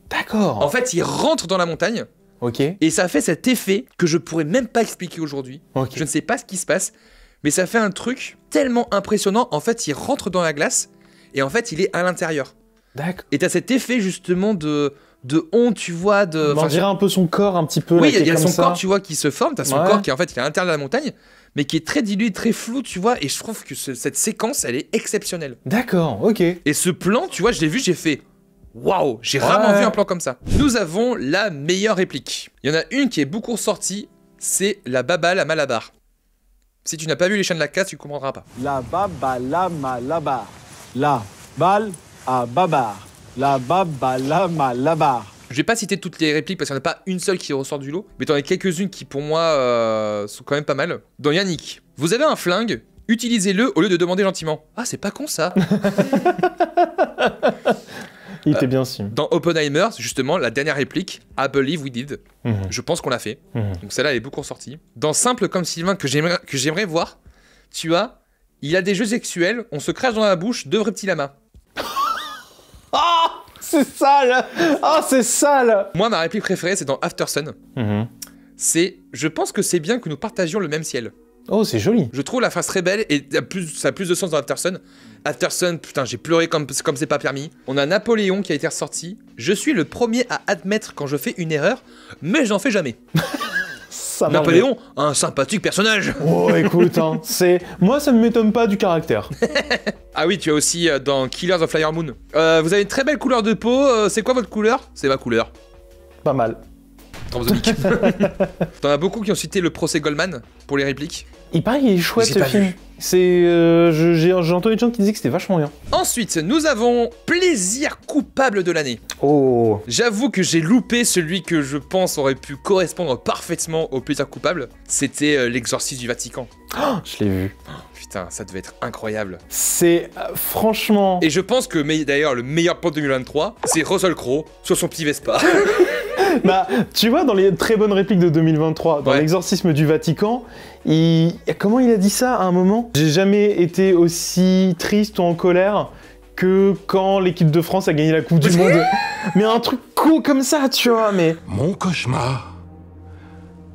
B: D'accord.
A: En fait, il rentre dans la montagne.
B: Ok.
A: Et ça fait cet effet que je pourrais même pas expliquer aujourd'hui. Je ne sais pas ce qui se passe, mais ça fait un truc tellement impressionnant. En fait, il rentre dans la glace et en fait, il est à l'intérieur.
B: D'accord.
A: Et t'as cet effet justement de honte, tu vois.
B: On dirait un peu son corps un petit peu.
A: Oui,
B: il
A: y a son corps, tu vois, qui se forme. T'as son corps qui en fait, il est à l'intérieur de la montagne, mais qui est très dilué, très flou, tu vois. Et je trouve que cette séquence, elle est exceptionnelle.
B: D'accord, ok.
A: Et ce plan, tu vois, je l'ai vu, j'ai fait. Waouh, j'ai rarement vu un plan comme ça. Nous avons la meilleure réplique. Il y en a une qui est beaucoup ressortie, c'est la babale à Malabar. Si tu n'as pas vu Les Chiens de la Casse, tu comprendras pas.
K: La babale à Malabar. La balle à Babar. La babale à Malabar.
A: Je vais pas citer toutes les répliques parce qu'il n'y en a pas une seule qui ressort du lot, mais t'en as quelques-unes qui pour moi sont quand même pas mal. Dans Yannick, vous avez un flingue, utilisez-le au lieu de demander gentiment. Ah, c'est pas con ça.
B: Il était bien sûr.
A: Dans Oppenheimer, justement, la dernière réplique, I believe we did. Je pense qu'on l'a fait. Donc celle-là, elle est beaucoup ressortie. Dans Simple comme Sylvain, que j'aimerais voir, tu as, il a des jeux sexuels, on se crache dans la bouche, 2 vrais petits lamas.
B: Oh, c'est sale. Oh, c'est sale.
A: Moi, ma réplique préférée, c'est dans Aftersun. C'est, je pense que c'est bien que nous partagions le même ciel.
B: Oh, c'est joli.
A: Je trouve la phrase très belle et ça a plus de sens dans Aftersun. Aftersun, putain, j'ai pleuré comme c'est pas permis. On a Napoléon qui a été ressorti. Je suis le premier à admettre quand je fais une erreur, mais j'en fais jamais.
B: Ça m'a
A: Napoléon, un sympathique personnage.
B: Oh, écoute, hein, moi, ça ne m'étonne pas du caractère.
A: Ah oui, tu as aussi dans Killers of Flower Moon. Vous avez une très belle couleur de peau. C'est quoi votre couleur? C'est ma couleur.
B: Pas mal.
A: Transonique. T'en as beaucoup qui ont cité le procès Goldman pour les répliques.
B: Il paraît qu'il est chouette
A: J'ai
B: ce
A: pas
B: film.
A: vu.
B: J'ai entendu des gens qui disaient que c'était vachement bien.
A: Ensuite, nous avons plaisir coupable de l'année.
B: Oh.
A: J'avoue que j'ai loupé celui que je pense aurait pu correspondre parfaitement au plaisir coupable. C'était l'exorcisme du Vatican.
B: Oh, je l'ai vu.
A: Putain, ça devait être incroyable.
B: C'est franchement...
A: Et je pense que d'ailleurs le meilleur plan de 2023, c'est Russell Crowe sur son petit Vespa.
B: Bah, tu vois, dans les très bonnes répliques de 2023, dans l'exorcisme du Vatican, comment il a dit ça à un moment? J'ai jamais été aussi triste ou en colère que quand l'équipe de France a gagné la Coupe du Monde. Mais un truc cool comme ça, tu vois, mais...
L: Mon cauchemar,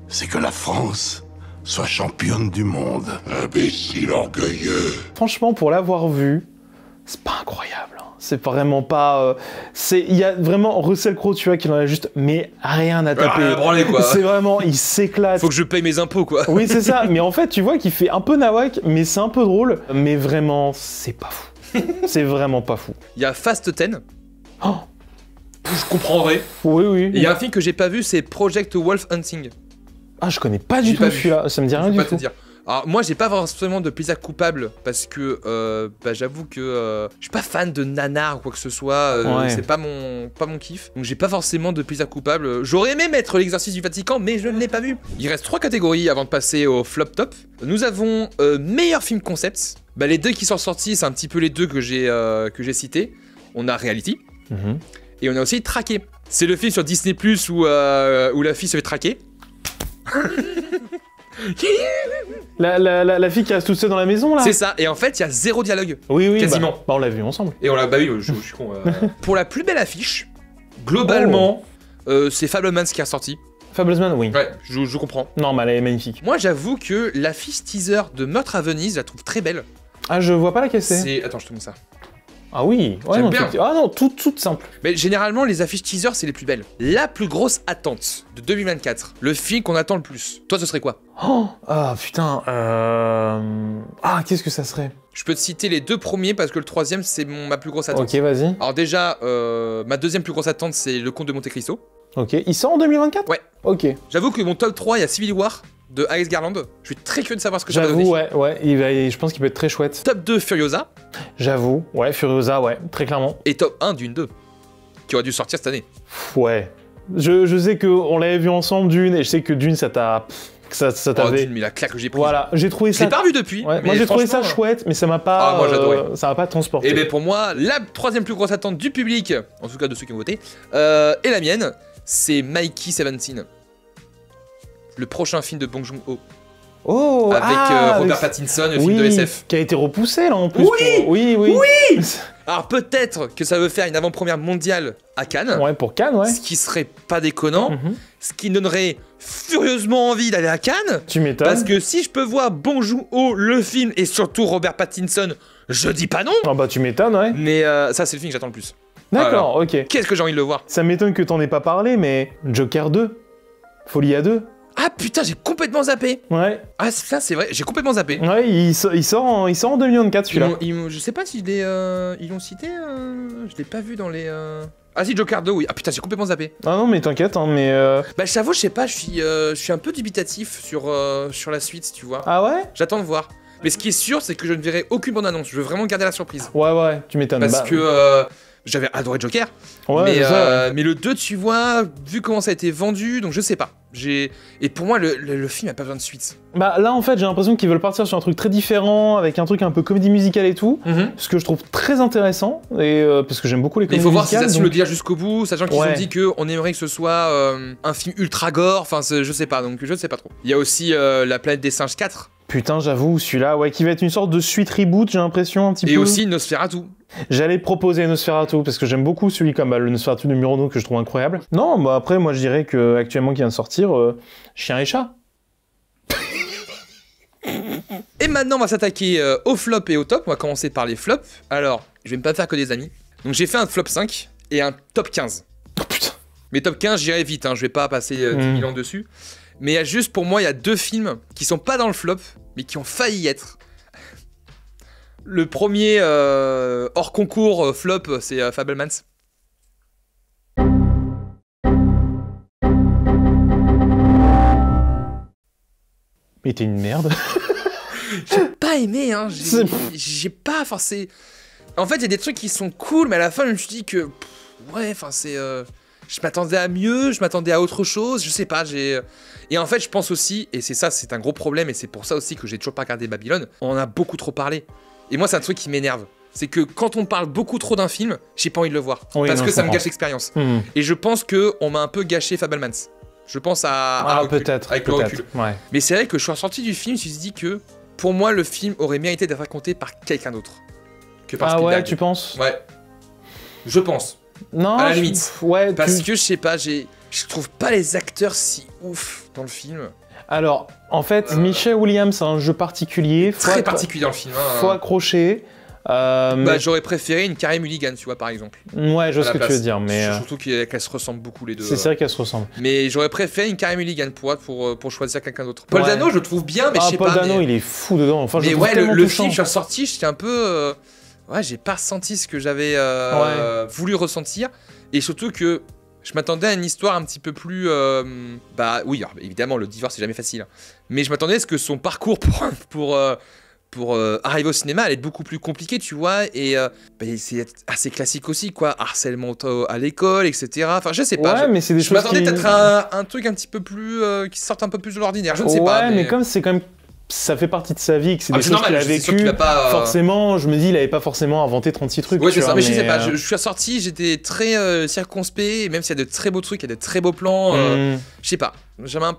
L: c'est que la France soit championne du monde. Imbécile orgueilleux.
B: Franchement, pour l'avoir vu, c'est pas incroyable. C'est vraiment pas... il y a vraiment Russell Crowe, tu vois, qui en a juste... Mais rien à taper.
A: Branler, quoi.
B: C'est vraiment... Il s'éclate.
A: Faut que je paye mes impôts, quoi.
B: Oui, c'est ça. Mais en fait, tu vois qu'il fait un peu nawak, mais c'est un peu drôle. Mais vraiment, c'est pas fou. C'est vraiment pas fou.
A: Il y a Fast 10.
B: Oh.
A: Je comprendrais.
B: Oui, oui.
A: Et il y a un film que j'ai pas vu, c'est Project Wolf Hunting.
B: Ah, je connais pas du tout celui-là. Ça me dit rien du tout.
A: Je peux pas te dire. Alors moi j'ai pas forcément de plaisir coupable parce que j'avoue que je suis pas fan de nanar ou quoi que ce soit, c'est pas mon kiff. Donc j'ai pas forcément de plaisir coupable. J'aurais aimé mettre l'exercice du Vatican mais je ne l'ai pas vu. Il reste 3 catégories avant de passer au flop top. Nous avons meilleur film concept. Les deux qui sont sortis, c'est un petit peu les deux que j'ai cités. On a Reality et on a aussi Traqué. C'est le film sur Disney+ où la fille se fait traquer.
B: La fille qui reste toute seule dans la maison là.
A: C'est ça, et en fait il y a 0 dialogue.
B: Oui,
A: quasiment.
B: On l'a vu ensemble.
A: Et on l'a, oui, je suis con. Pour la plus belle affiche, globalement, c'est Fablemans qui est ressorti.
B: Fablemans, oui.
A: Ouais, je comprends.
B: Non, mais elle est magnifique.
A: Moi j'avoue que l'affiche teaser de Meurtre à Venise, je la trouve très belle.
B: Ah, je vois pas laquelle c'est.
A: Attends, je te montre ça.
B: Ah oui, ouais,
A: j'aime
B: non,
A: bien.
B: Ah non, toute simple.
A: Mais généralement, les affiches teaser, c'est les plus belles. La plus grosse attente de 2024, le film qu'on attend le plus. Toi, ce serait quoi?
B: Ah putain, ah, qu'est-ce que ça serait?
A: Je peux te citer les 2 premiers parce que le 3e, c'est ma plus grosse attente.
B: Ok, vas-y.
A: Alors déjà, ma 2e plus grosse attente, c'est Le Comte de Monte Cristo.
B: Ok, il sort en 2024?
A: Ouais.
B: Ok.
A: J'avoue que mon top 3, il y a Civil War de Alex Garland. Je suis très curieux de savoir ce que ça va donner.
B: J'avoue, ouais, je pense qu'il peut être très chouette.
A: Top 2, Furiosa.
B: J'avoue, ouais, Furiosa, ouais, très clairement.
A: Et top 1, Dune 2, qui aurait dû sortir cette année.
B: Ouais. Je sais qu'on l'avait vu ensemble, Dune, et je sais que Dune, ça t'avait...
A: Dune, mais la claque que j'ai prise.
B: Voilà, j'ai trouvé ça...
A: Je l'ai pas revu depuis.
B: Ouais, moi, j'ai trouvé ça chouette, mais ça m'a pas...
A: moi, j'adorais.
B: Ça m'a pas transporté.
A: Et ben pour moi, la 3e plus grosse attente du public, en tout cas de ceux qui ont voté, et la mienne, c'est Mikey 17. Le prochain film de Bong Joon-ho.
B: Oh,
A: avec Robert Pattinson, le film de SF.
B: Qui a été repoussé là en plus.
A: Oui. Alors peut-être que ça veut faire une avant-première mondiale à Cannes.
B: Ouais, pour Cannes, ouais.
A: Ce qui serait pas déconnant. Ce qui donnerait furieusement envie d'aller à Cannes.
B: Tu m'étonnes.
A: Parce que si je peux voir Bong Joon-ho, le film, et surtout Robert Pattinson, je dis pas non.
B: Ah bah tu m'étonnes, ouais.
A: Mais ça c'est le film que j'attends le plus.
B: D'accord, ok.
A: Qu'est-ce que j'ai envie de le voir.
B: Ça m'étonne que t'en aies pas parlé, mais Joker 2, Folie à 2.
A: Ah putain, j'ai complètement zappé.
B: Ouais.
A: Ah ça c'est vrai, j'ai complètement zappé.
B: Ouais, il sort en 2024 celui-là.
A: Je sais pas si ils l'ont cité, je l'ai pas vu dans les... Ah si, Joker 2, oui. Ah putain, j'ai complètement zappé.
B: Ah non, mais t'inquiète, hein, mais...
A: Bah j'avoue, je sais pas, je suis un peu dubitatif sur la suite, tu vois.
B: Ah ouais?
A: J'attends de voir. Mais ce qui est sûr, c'est que je ne verrai aucune bande-annonce. Je veux vraiment garder la surprise.
B: Ouais, tu m'étonnes.
A: Parce que... j'avais adoré Joker,
B: ouais,
A: mais le 2, tu vois, vu comment ça a été vendu, donc je sais pas. Et pour moi, le film a pas besoin de suite.
B: Bah là, en fait, j'ai l'impression qu'ils veulent partir sur un truc très différent, avec un truc un peu comédie musicale et tout, ce que je trouve très intéressant, et parce que j'aime beaucoup les comédies musicales.
A: Il faut voir si ça se le dire jusqu'au bout, sachant qu'ils ont dit qu'on aimerait que ce soit un film ultra gore, enfin, je sais pas, donc je sais pas trop. Il y a aussi La Planète des Singes 4.
B: Putain, j'avoue, celui-là, ouais, qui va être une sorte de suite reboot, j'ai l'impression, un petit peu.
A: Et aussi Nosferatu.
B: J'allais proposer Nosferatu, parce que j'aime beaucoup celui comme le Nosferatu de Murnau, que je trouve incroyable. Non, bah après, moi je dirais que actuellement qui vient de sortir, Chien et Chat.
A: Et maintenant, on va s'attaquer au flop et au top. On va commencer par les flops. Alors, je vais me pas faire que des amis. Donc j'ai fait un flop 5 et un top 15.
B: Oh putain.
A: Mais top 15, j'irai vite, hein, je vais pas passer 10 000 ans dessus. Mais il y a juste, pour moi, il y a 2 films qui sont pas dans le flop, mais qui ont failli y être. Le premier hors concours flop, c'est Fabelmans.
B: Mais t'es une merde.
A: J'ai pas aimé, hein. J'ai pas forcé. En fait, il y a des trucs qui sont cool, mais à la fin, je me suis dit que. Ouais, enfin, c'est. Je m'attendais à mieux, je m'attendais à autre chose, je sais pas, Et en fait, je pense aussi, et c'est ça, c'est un gros problème, et c'est pour ça aussi que j'ai toujours pas regardé Babylone, on en a beaucoup trop parlé. Et moi, c'est un truc qui m'énerve. C'est que quand on parle beaucoup trop d'un film, j'ai pas envie de le voir.
B: Oui,
A: parce
B: non,
A: que
B: je
A: ça me
B: comprends.
A: gâche l'expérience. Et je pense qu'on m'a un peu gâché Fabelmans. Je pense à recul,
B: peut-être,
A: avec le recul.
B: ouais.
A: Mais c'est vrai que je suis ressorti du film, je me suis dit que, pour moi, le film aurait mérité d'être raconté par quelqu'un d'autre. Que par Spielberg.
B: Ouais, tu penses?
A: Ouais. Je pense.
B: Non,
A: à la limite.
B: Ouais,
A: parce que, je sais pas, je trouve pas les acteurs si ouf dans le film.
B: Alors, en fait, Michelle Williams, c'est un jeu particulier.
A: Très particulier dans le film.
B: Faut accrocher. Mais...
A: J'aurais préféré une Carey Mulligan, tu vois, par exemple.
B: Ouais, je vois ce que tu veux dire, mais...
A: Surtout qu'elles se ressemblent beaucoup, les deux.
B: C'est vrai qu'elles se ressemblent. Mais
A: j'aurais préféré une Carey Mulligan pour choisir quelqu'un d'autre. Paul Dano, je le trouve bien, mais je sais pas...
B: Paul Dano, il est fou dedans. Enfin,
A: mais ouais, le film, je suis ressorti, j'étais un peu... Ouais, j'ai pas ressenti ce que j'avais voulu ressentir. Et surtout que je m'attendais à une histoire un petit peu plus... Bah oui, alors, évidemment, le divorce, c'est jamais facile. Mais je m'attendais à ce que son parcours pour arriver au cinéma allait être beaucoup plus compliqué, tu vois. Et c'est assez classique aussi, quoi. Harcèlement à l'école, etc. Enfin, je sais pas.
B: Ouais, mais c'est des choses
A: je m'attendais peut-être à un truc un petit peu plus... qui sorte un peu plus de l'ordinaire, je ne sais pas.
B: Ouais, mais comme c'est quand même... Ça fait partie de sa vie, que c'est des choses qu'il a vécues. Forcément, je me dis, il avait pas forcément inventé 36 trucs.
A: Ouais, c'est ça, mais je sais pas. Je suis sorti, j'étais très circonspect, et même s'il y a de très beaux trucs, il y a de très beaux plans. Je sais pas. Je suis un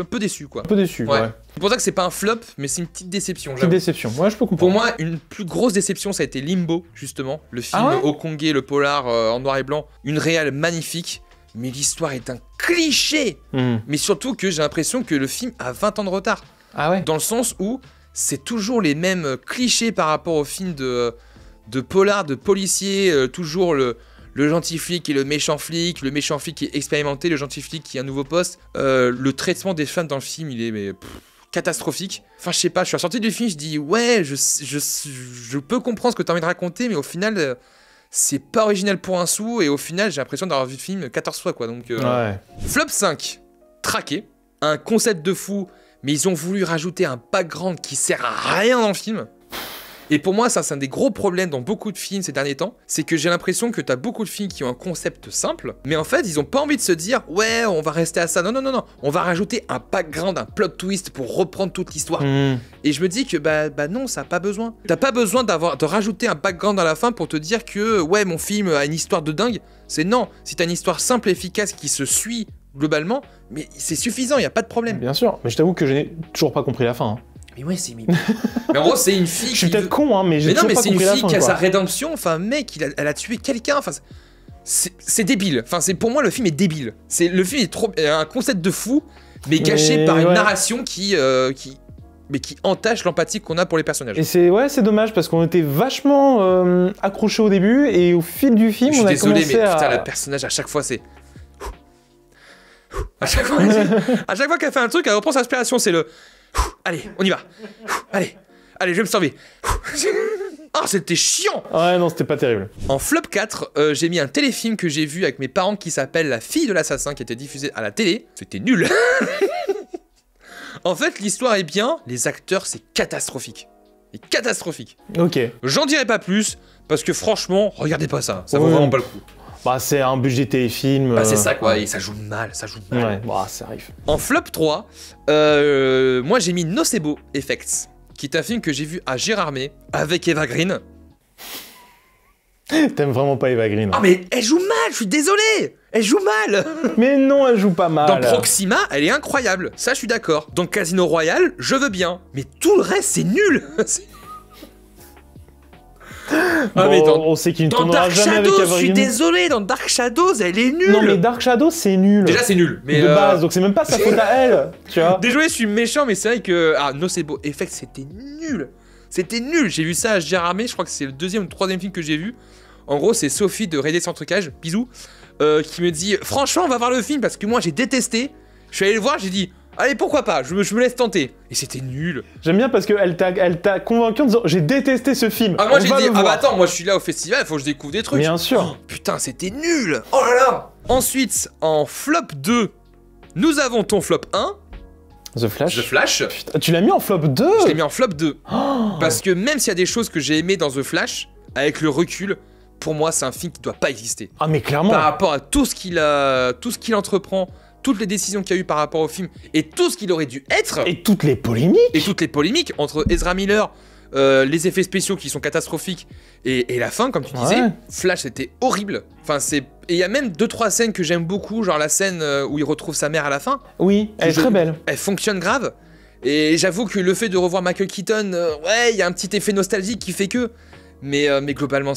A: peu déçu, quoi.
B: Un peu déçu, ouais.
A: C'est pour ça que c'est pas un flop, mais c'est une petite déception.
B: Petite déception, ouais, je peux comprendre.
A: Pour moi, une plus grosse déception, ça a été Limbo, justement. Le film hongkongais, le polar en noir et blanc. Une réal magnifique. Mais l'histoire est un cliché. Mais surtout que j'ai l'impression que le film a 20 ans de retard.
B: Ah ouais.
A: Dans le sens où c'est toujours les mêmes clichés par rapport au film de polar, de policier, toujours le gentil flic et le méchant flic qui est expérimenté, le gentil flic qui a un nouveau poste. Le traitement des femmes dans le film, il est catastrophique. Enfin, je sais pas, je suis ressorti du film, je dis ouais, je peux comprendre ce que tu as envie de raconter, mais au final... c'est pas original pour un sou, et au final, j'ai l'impression d'avoir vu le film 14 fois, quoi. Donc, Flop 5, traqué. Un concept de fou, mais ils ont voulu rajouter un background qui sert à rien dans le film. Et pour moi, ça, c'est un des gros problèmes dans beaucoup de films ces derniers temps. C'est que j'ai l'impression que t'as beaucoup de films qui ont un concept simple, mais en fait, ils ont pas envie de se dire « Ouais, on va rester à ça. » Non, on va rajouter un background, un plot twist pour reprendre toute l'histoire. Et je me dis que, bah non, ça a pas besoin. T'as pas besoin de rajouter un background à la fin pour te dire que, ouais, mon film a une histoire de dingue. C'est non. Si t'as une histoire simple et efficace qui se suit globalement, mais c'est suffisant, y a pas de problème.
B: Bien sûr, mais je t'avoue que je n'ai toujours pas compris la fin. Hein.
A: Mais ouais, mais en gros, c'est une fille.
B: Je suis peut-être con, hein, mais j'ai toujours pas compris la fin. Mais non, mais c'est une fille
A: qui a sa rédemption. Enfin, mec, elle a tué quelqu'un. Enfin, c'est débile. Enfin, pour moi, le film est débile. Le film est trop un concept de fou, mais gâché par une narration qui entache l'empathie qu'on a pour les personnages.
B: Et c'est dommage parce qu'on était vachement accrochés au début et au fil du film, on a commencé
A: mais putain, le personnage à chaque fois c'est. À chaque fois qu'elle fait un truc, elle reprend sa respiration, c'est le. Allez, on y va. Allez, je vais me sauver. Ah, c'était chiant.
B: Ouais, non, c'était pas terrible.
A: En flop 4, j'ai mis un téléfilm que j'ai vu avec mes parents qui s'appelle La fille de l'assassin, qui était diffusé à la télé. C'était nul. En fait, l'histoire est bien, les acteurs, c'est catastrophique. C'est catastrophique.
B: Ok.
A: J'en dirai pas plus, parce que franchement, regardez pas ça. Ça vaut vraiment pas le coup.
B: Bah, c'est un budget téléfilm.
A: Bah, c'est ça, quoi. Et ça joue mal,
B: Ouais, bah, ça arrive.
A: En flop 3, moi, j'ai mis Nocebo Effects, qui est un film que j'ai vu à Gérardmer, avec Eva Green.
B: T'aimes vraiment pas Eva Green.
A: Ah, mais elle joue mal, je suis désolé. Elle joue mal.
B: Mais non, elle joue pas mal.
A: Dans Proxima, elle est incroyable. Ça, je suis d'accord. Dans Casino Royale, je veux bien. Mais tout le reste, c'est nul.
B: Bon, mais on sait qu'il ne tournera jamais avec Eva Green.
A: Je suis désolé, dans Dark Shadows, elle est nulle.
B: Non, mais Dark Shadows, c'est nul.
A: Déjà, c'est nul. Mais
B: de base, donc c'est même pas sa faute à elle. Tu vois.
A: Désolé, je suis méchant, mais c'est vrai que Nocebo Effect, c'était nul. C'était nul. J'ai vu ça à Gérardmer, je crois que c'est le 2e ou le 3e film que j'ai vu. En gros, c'est Sophie de Raiders sans trucage, bisous, qui me dit « Franchement, on va voir le film parce que moi, j'ai détesté. » Je suis allé le voir, j'ai dit, allez, pourquoi pas, je me laisse tenter. Et c'était nul.
B: J'aime bien parce qu'elle t'a convaincu en disant j'ai détesté ce film.
A: Ah, moi j'ai dit, ah bah attends, moi je suis là au festival, il faut que je découvre des trucs.
B: Bien sûr.
A: Oh, putain, c'était nul. Oh là là. Ensuite, en flop 2, nous avons ton flop 1.
B: The Flash.
A: The Flash.
B: Putain, tu l'as mis en flop 2?
A: Je l'ai mis en flop 2. Oh. Parce que même s'il y a des choses que j'ai aimées dans The Flash, avec le recul, pour moi c'est un film qui doit pas exister.
B: Ah mais clairement.
A: Par rapport à tout ce qu'il entreprend, toutes les décisions qu'il y a eu par rapport au film, et tout ce qu'il aurait dû être.
B: Et toutes les polémiques.
A: Et toutes les polémiques entre Ezra Miller, les effets spéciaux qui sont catastrophiques, et la fin, comme tu disais. Flash, c'était horrible. Enfin, et il y a même 2-3 scènes que j'aime beaucoup, genre la scène où il retrouve sa mère à la fin.
B: Oui, elle est très belle.
A: Elle fonctionne grave. Et j'avoue que le fait de revoir Michael Keaton, ouais, il y a un petit effet nostalgique qui fait que... Mais globalement,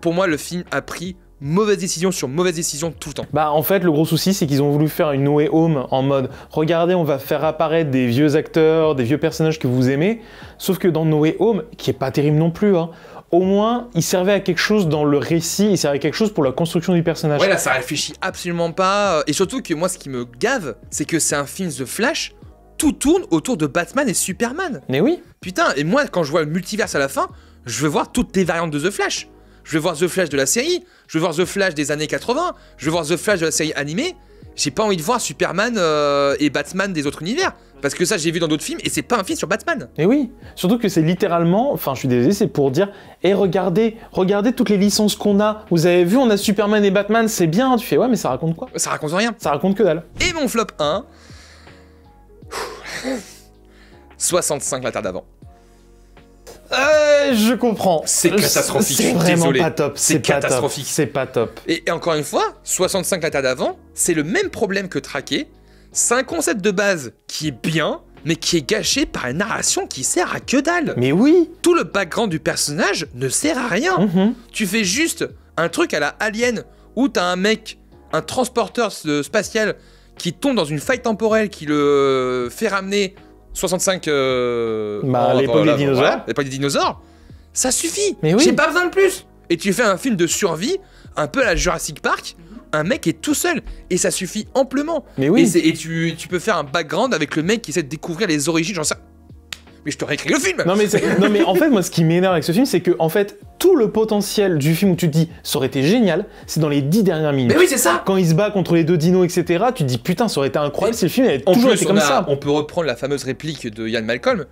A: pour moi, le film a pris mauvaise décision sur mauvaise décision tout le temps.
B: Bah en fait, le gros souci, c'est qu'ils ont voulu faire une No Way Home en mode regardez, on va faire apparaître des vieux acteurs, des vieux personnages que vous aimez. Sauf que dans No Way Home, qui est pas terrible non plus, hein, au moins, il servait à quelque chose dans le récit, il servait à quelque chose pour la construction du personnage.
A: Ouais, là, ça réfléchit absolument pas. Et surtout que moi, ce qui me gave, c'est que c'est un film The Flash, tout tourne autour de Batman et Superman.
B: Mais oui.
A: Putain, et moi, quand je vois le multiverse à la fin, je veux voir toutes les variantes de The Flash. Je veux voir The Flash de la série, je veux voir The Flash des années 80, je veux voir The Flash de la série animée. J'ai pas envie de voir Superman et Batman des autres univers. Parce que ça, j'ai vu dans d'autres films et c'est pas un film sur Batman.
B: Et oui, surtout que c'est littéralement, enfin je suis désolé, c'est pour dire, regardez toutes les licences qu'on a. Vous avez vu, on a Superman et Batman, c'est bien. Tu fais, ouais, mais ça raconte quoi?
A: Ça raconte rien.
B: Ça raconte que dalle.
A: Et mon flop 1, 65 la Terre d'avant.
B: Je comprends.
A: C'est catastrophique.
B: C'est vraiment
A: désolé.
B: pas top.
A: C'est catastrophique.
B: C'est pas top.
A: Et encore une fois, 65 la Terre d'avant, c'est le même problème que Traqué. C'est un concept de base qui est bien, mais qui est gâché par une narration qui sert à que dalle.
B: Mais oui.
A: Tout le background du personnage ne sert à rien. Tu fais juste un truc à la Alien où t'as un mec, un transporteur spatial qui tombe dans une faille temporelle qui le fait ramener 65
B: l'époque des dinosaures.
A: Voilà, l'époque des dinosaures. Ça suffit.
B: Mais oui.
A: J'ai pas besoin de plus. Et tu fais un film de survie, un peu à la Jurassic Park. Un mec est tout seul et ça suffit amplement.
B: Mais oui.
A: Et tu peux faire un background avec le mec qui essaie de découvrir les origines. J'en sais. Mais je te réécris le film.
B: Non mais en fait moi ce qui m'énerve avec ce film c'est que en fait tout le potentiel du film où tu te dis ça aurait été génial, c'est dans les 10 dernières minutes.
A: Mais oui c'est ça.
B: Quand il se bat contre les deux dinos etc. Tu te dis putain ça aurait été incroyable si le film avait toujours été comme ça.
A: On peut reprendre la fameuse réplique de Ian Malcolm.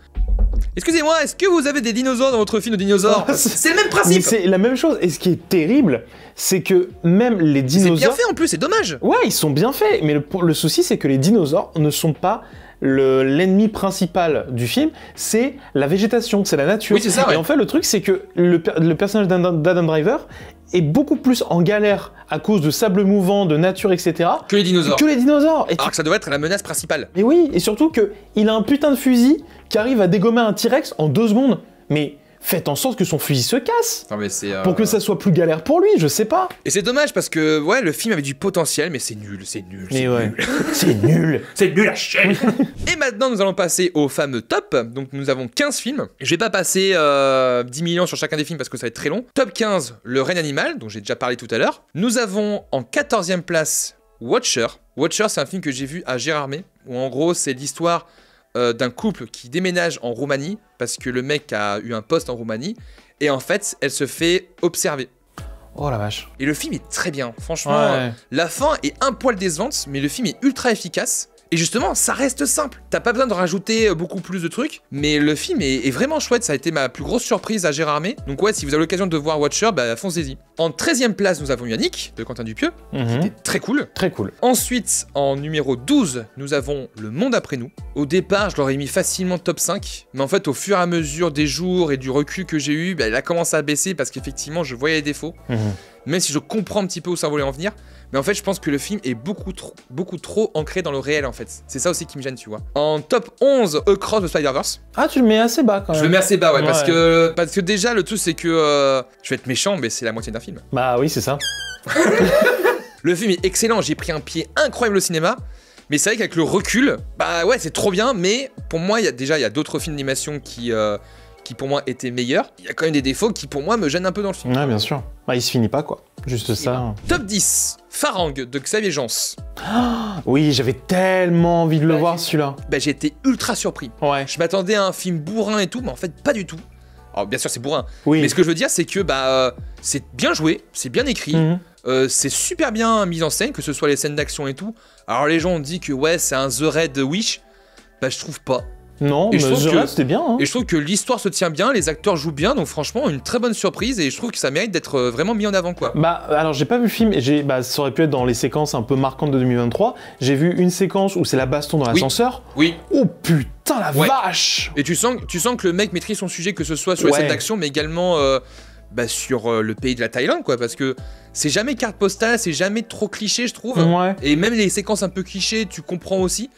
A: Excusez-moi, est-ce que vous avez des dinosaures dans votre film de dinosaures? C'est le même principe.
B: C'est la même chose et ce qui est terrible c'est que même les dinosaures...
A: C'est bien fait en plus, c'est dommage.
B: Ouais ils sont bien faits mais le souci c'est que les dinosaures ne sont pas l'ennemi principal du film, c'est la végétation, c'est la nature.
A: Oui, c'est ça, ouais.
B: Et en fait, le truc, c'est que le personnage d'Adam Driver est beaucoup plus en galère à cause de sable mouvant, de nature, etc.
A: Que les dinosaures.
B: Et
A: alors que ça doit être la menace principale.
B: Et oui, et surtout qu'il a un putain de fusil qui arrive à dégommer un T-Rex en 2 secondes. Mais... faites en sorte que son fusil se casse.
A: Non, mais
B: pour que ça soit plus galère pour lui, je sais pas.
A: Et c'est dommage parce que ouais, le film avait du potentiel, mais c'est nul, c'est nul.
B: Mais ouais, c'est nul.
A: C'est nul à chier. Et maintenant, nous allons passer au fameux top. Donc, nous avons 15 films. Je vais pas passer 10 millions sur chacun des films parce que ça va être très long. Top 15, Le règne animal, dont j'ai déjà parlé tout à l'heure. Nous avons en 14e place Watcher. Watcher, c'est un film que j'ai vu à Gérardmer, où en gros, c'est l'histoire d'un couple qui déménage en Roumanie parce que le mec a eu un poste en Roumanie et en fait elle se fait observer.
B: Oh la vache.
A: Et le film est très bien, franchement.
B: Ouais.
A: La fin est un poil décevante mais le film est ultra efficace. Et justement, ça reste simple. T'as pas besoin de rajouter beaucoup plus de trucs, mais le film est vraiment chouette. Ça a été ma plus grosse surprise à Gérardmer. Donc ouais, si vous avez l'occasion de voir Watcher, bah foncez-y. En 13e place, nous avons Yannick, de Quentin Dupieux, qui était très cool.
B: Très cool.
A: Ensuite, en numéro 12, nous avons Le Monde après nous. Au départ, je l'aurais mis facilement top 5, mais en fait, au fur et à mesure des jours et du recul que j'ai eu, bah, il a commencé à baisser parce qu'effectivement, je voyais les défauts. Même si je comprends un petit peu où ça voulait en venir. Mais en fait, je pense que le film est beaucoup trop ancré dans le réel, en fait. C'est ça aussi qui me gêne, tu vois. En top 11, Across the Spider-Verse.
B: Ah, tu le mets assez bas, quand même.
A: Je le mets assez bas, ouais. Parce que déjà, le truc, c'est que... je vais être méchant, mais c'est la moitié d'un film.
B: Bah oui, c'est ça.
A: Le film est excellent. J'ai pris un pied incroyable au cinéma. Mais c'est vrai qu'avec le recul, bah ouais, c'est trop bien. Mais pour moi, il y a d'autres films d'animation qui pour moi étaient meilleurs. Il y a quand même des défauts qui pour moi me gênent un peu dans le film.
B: Ouais, bien sûr. Bah, il se finit pas, quoi. Juste ça.
A: Top 10, Farang de Xavier Jans.
B: Oui, j'avais tellement envie de le voir celui-là.
A: Bah, j'ai été ultra surpris.
B: Ouais.
A: Je m'attendais à un film bourrin et tout, mais en fait pas du tout. Alors bien sûr c'est bourrin,
B: Oui.
A: mais ce que je veux dire c'est que c'est bien joué, c'est bien écrit, c'est super bien mis en scène, que ce soit les scènes d'action et tout. Alors les gens ont dit que ouais c'est un The Red Wish, bah je trouve pas.
B: Non,
A: et
B: mais The Red c'était bien. Hein.
A: Et je trouve que l'histoire se tient bien, les acteurs jouent bien, donc franchement une très bonne surprise et je trouve que ça mérite d'être vraiment mis en avant quoi.
B: Bah alors j'ai pas vu le film et ça aurait pu être dans les séquences un peu marquantes de 2023. J'ai vu une séquence où c'est la baston dans l'ascenseur.
A: Oui.
B: Oh putain la vache.
A: Et tu sens que le mec maîtrise son sujet, que ce soit sur les scènes d'action mais également sur le pays de la Thaïlande quoi, parce que c'est jamais carte postale, c'est jamais trop cliché je trouve.
B: Ouais.
A: Et même les séquences un peu clichés tu comprends aussi.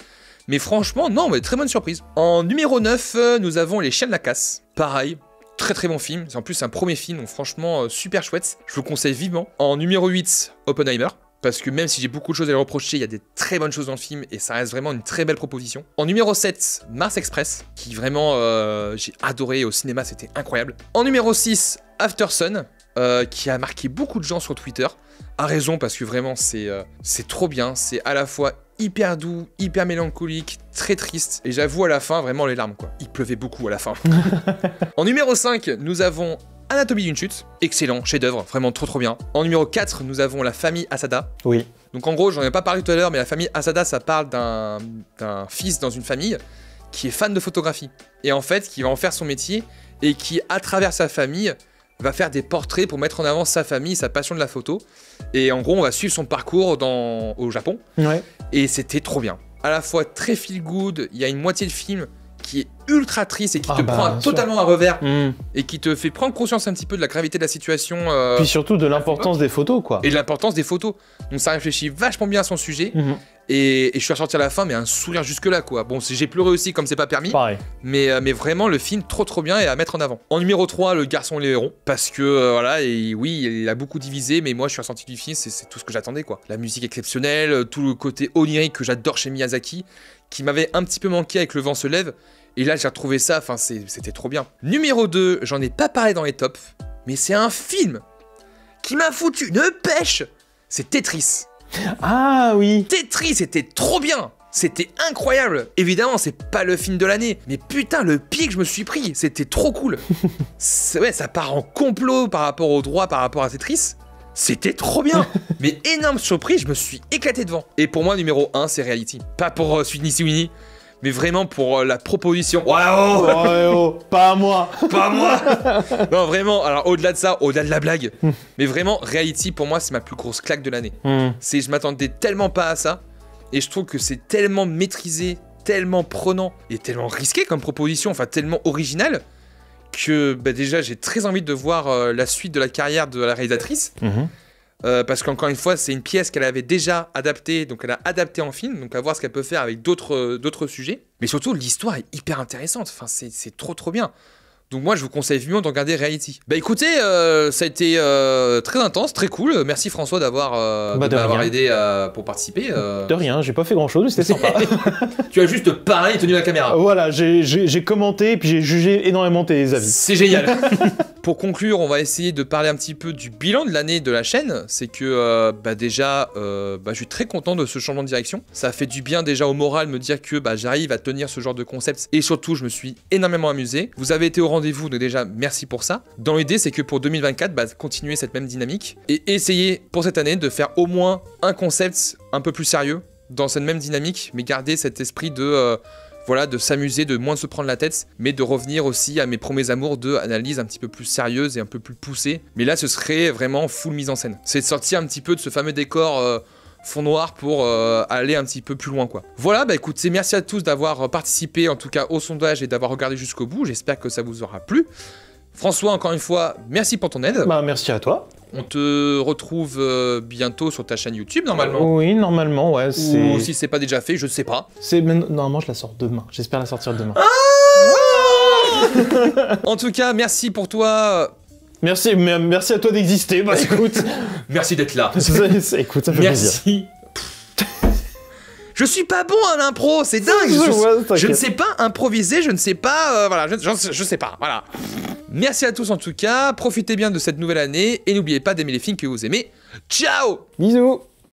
A: Mais franchement, non, mais très bonne surprise. En numéro 9, nous avons Les Chiens de la Casse. Pareil, très très bon film. En plus, c'est un premier film, donc franchement, super chouette. Je vous le conseille vivement. En numéro 8, Oppenheimer. Parce que même si j'ai beaucoup de choses à lui reprocher, il y a des très bonnes choses dans le film et ça reste vraiment une très belle proposition. En numéro 7, Mars Express, qui vraiment, j'ai adoré au cinéma, c'était incroyable. En numéro 6, After Sun, qui a marqué beaucoup de gens sur Twitter. A raison, parce que vraiment, c'est trop bien. C'est à la fois hyper doux, hyper mélancolique, très triste. Et j'avoue, à la fin, vraiment les larmes, quoi. Il pleuvait beaucoup à la fin. En numéro 5, nous avons Anatomie d'une chute. Excellent, chef-d'œuvre, vraiment trop bien. En numéro 4, nous avons La famille Asada.
B: Oui.
A: Donc en gros, j'en ai pas parlé tout à l'heure, mais la famille Asada, ça parle d'un fils dans une famille qui est fan de photographie. Et en fait, qui va en faire son métier et qui, à travers sa famille, va faire des portraits pour mettre en avant sa famille, sa passion de la photo. Et en gros, on va suivre son parcours au Japon.
B: Ouais.
A: Et c'était trop bien. À la fois très feel good, il y a une moitié de film qui est ultra triste et qui te prend totalement à revers et qui te fait prendre conscience un petit peu de la gravité de la situation.
B: Puis surtout de l'importance des photos, quoi.
A: Et de l'importance des photos. Donc ça réfléchit vachement bien à son sujet. Et je suis ressorti à la fin, mais un sourire jusque-là, quoi. Bon, j'ai pleuré aussi, comme c'est pas permis.
B: Pareil.
A: Mais vraiment, le film, trop bien et à mettre en avant. En numéro 3, Le Garçon et les Héros. Parce que, voilà, et oui, il a beaucoup divisé, mais moi, je suis ressorti du film, c'est tout ce que j'attendais, quoi. La musique exceptionnelle, tout le côté onirique que j'adore chez Miyazaki, qui m'avait un petit peu manqué avec Le Vent se lève. Et là, j'ai retrouvé ça, enfin, c'était trop bien. Numéro 2, j'en ai pas parlé dans les tops, mais c'est un film qui m'a foutu une pêche. C'est Tetris.
B: Ah oui.
A: Tetris, c'était trop bien. C'était incroyable. Évidemment, c'est pas le film de l'année, mais putain, le pied que je me suis pris, c'était trop cool. Ouais, ça part en complot par rapport au droit, par rapport à Tetris. C'était trop bien. Mais énorme surprise, je me suis éclaté devant. Et pour moi, numéro 1, c'est Reality. Pas pour Sweetney Sweeney, mais vraiment pour la proposition.
B: Waouh, pas à moi.
A: Pas à moi. Non, vraiment, alors au-delà de ça, au-delà de la blague, mais vraiment, Reality, pour moi, c'est ma plus grosse claque de l'année. Je m'attendais tellement pas à ça, et je trouve que c'est tellement maîtrisé, tellement prenant, et tellement risqué comme proposition, enfin tellement original, que déjà, j'ai très envie de voir la suite de la carrière de la réalisatrice. Parce qu'encore une fois, c'est une pièce qu'elle avait déjà adaptée, donc elle a adapté en film, donc à voir ce qu'elle peut faire avec d'autres sujets. Mais surtout, l'histoire est hyper intéressante, enfin, c'est trop bien. Donc moi, je vous conseille vivement de regarder Reality. Bah écoutez, ça a été très intense, très cool. Merci François d'avoir aidé pour participer.
B: De rien, j'ai pas fait grand chose, c'était sympa.
A: Tu as juste parlé et tenu la caméra.
B: Voilà, j'ai commenté et puis j'ai jugé énormément tes avis.
A: C'est génial. Pour conclure, on va essayer de parler un petit peu du bilan de l'année de la chaîne. C'est que déjà, je suis très content de ce changement de direction. Ça a fait du bien déjà au moral de me dire que j'arrive à tenir ce genre de concept. Et surtout, je me suis énormément amusé. Vous avez été au rendez-vous, donc déjà, merci pour ça. Dans l'idée, c'est que pour 2024, continuer cette même dynamique et essayer pour cette année de faire au moins un concept un peu plus sérieux dans cette même dynamique, mais garder cet esprit de s'amuser, de moins se prendre la tête, mais de revenir aussi à mes premiers amours d'analyse un petit peu plus sérieuse et un peu plus poussée. Mais là, ce serait vraiment full mise en scène. C'est de sortir un petit peu de ce fameux décor fond noir pour aller un petit peu plus loin, quoi. Voilà, écoutez, merci à tous d'avoir participé, en tout cas, au sondage et d'avoir regardé jusqu'au bout. J'espère que ça vous aura plu. François, encore une fois, merci pour ton aide.
B: Merci à toi.
A: On te retrouve bientôt sur ta chaîne YouTube, normalement.
B: Oui, normalement, ouais.
A: Ou si c'est pas déjà fait, je sais pas.
B: Normalement, je la sors demain. J'espère la sortir demain.
A: En tout cas, merci pour toi.
B: Merci à toi d'exister. Écoute.
A: Merci d'être là.
B: Écoute, ça fait plaisir.
A: Merci. Je suis pas bon à l'impro, c'est dingue. Je ne sais pas improviser, je ne sais pas. Je sais pas. Voilà. Merci à tous en tout cas. Profitez bien de cette nouvelle année et n'oubliez pas d'aimer les films que vous aimez. Ciao.
B: Bisous.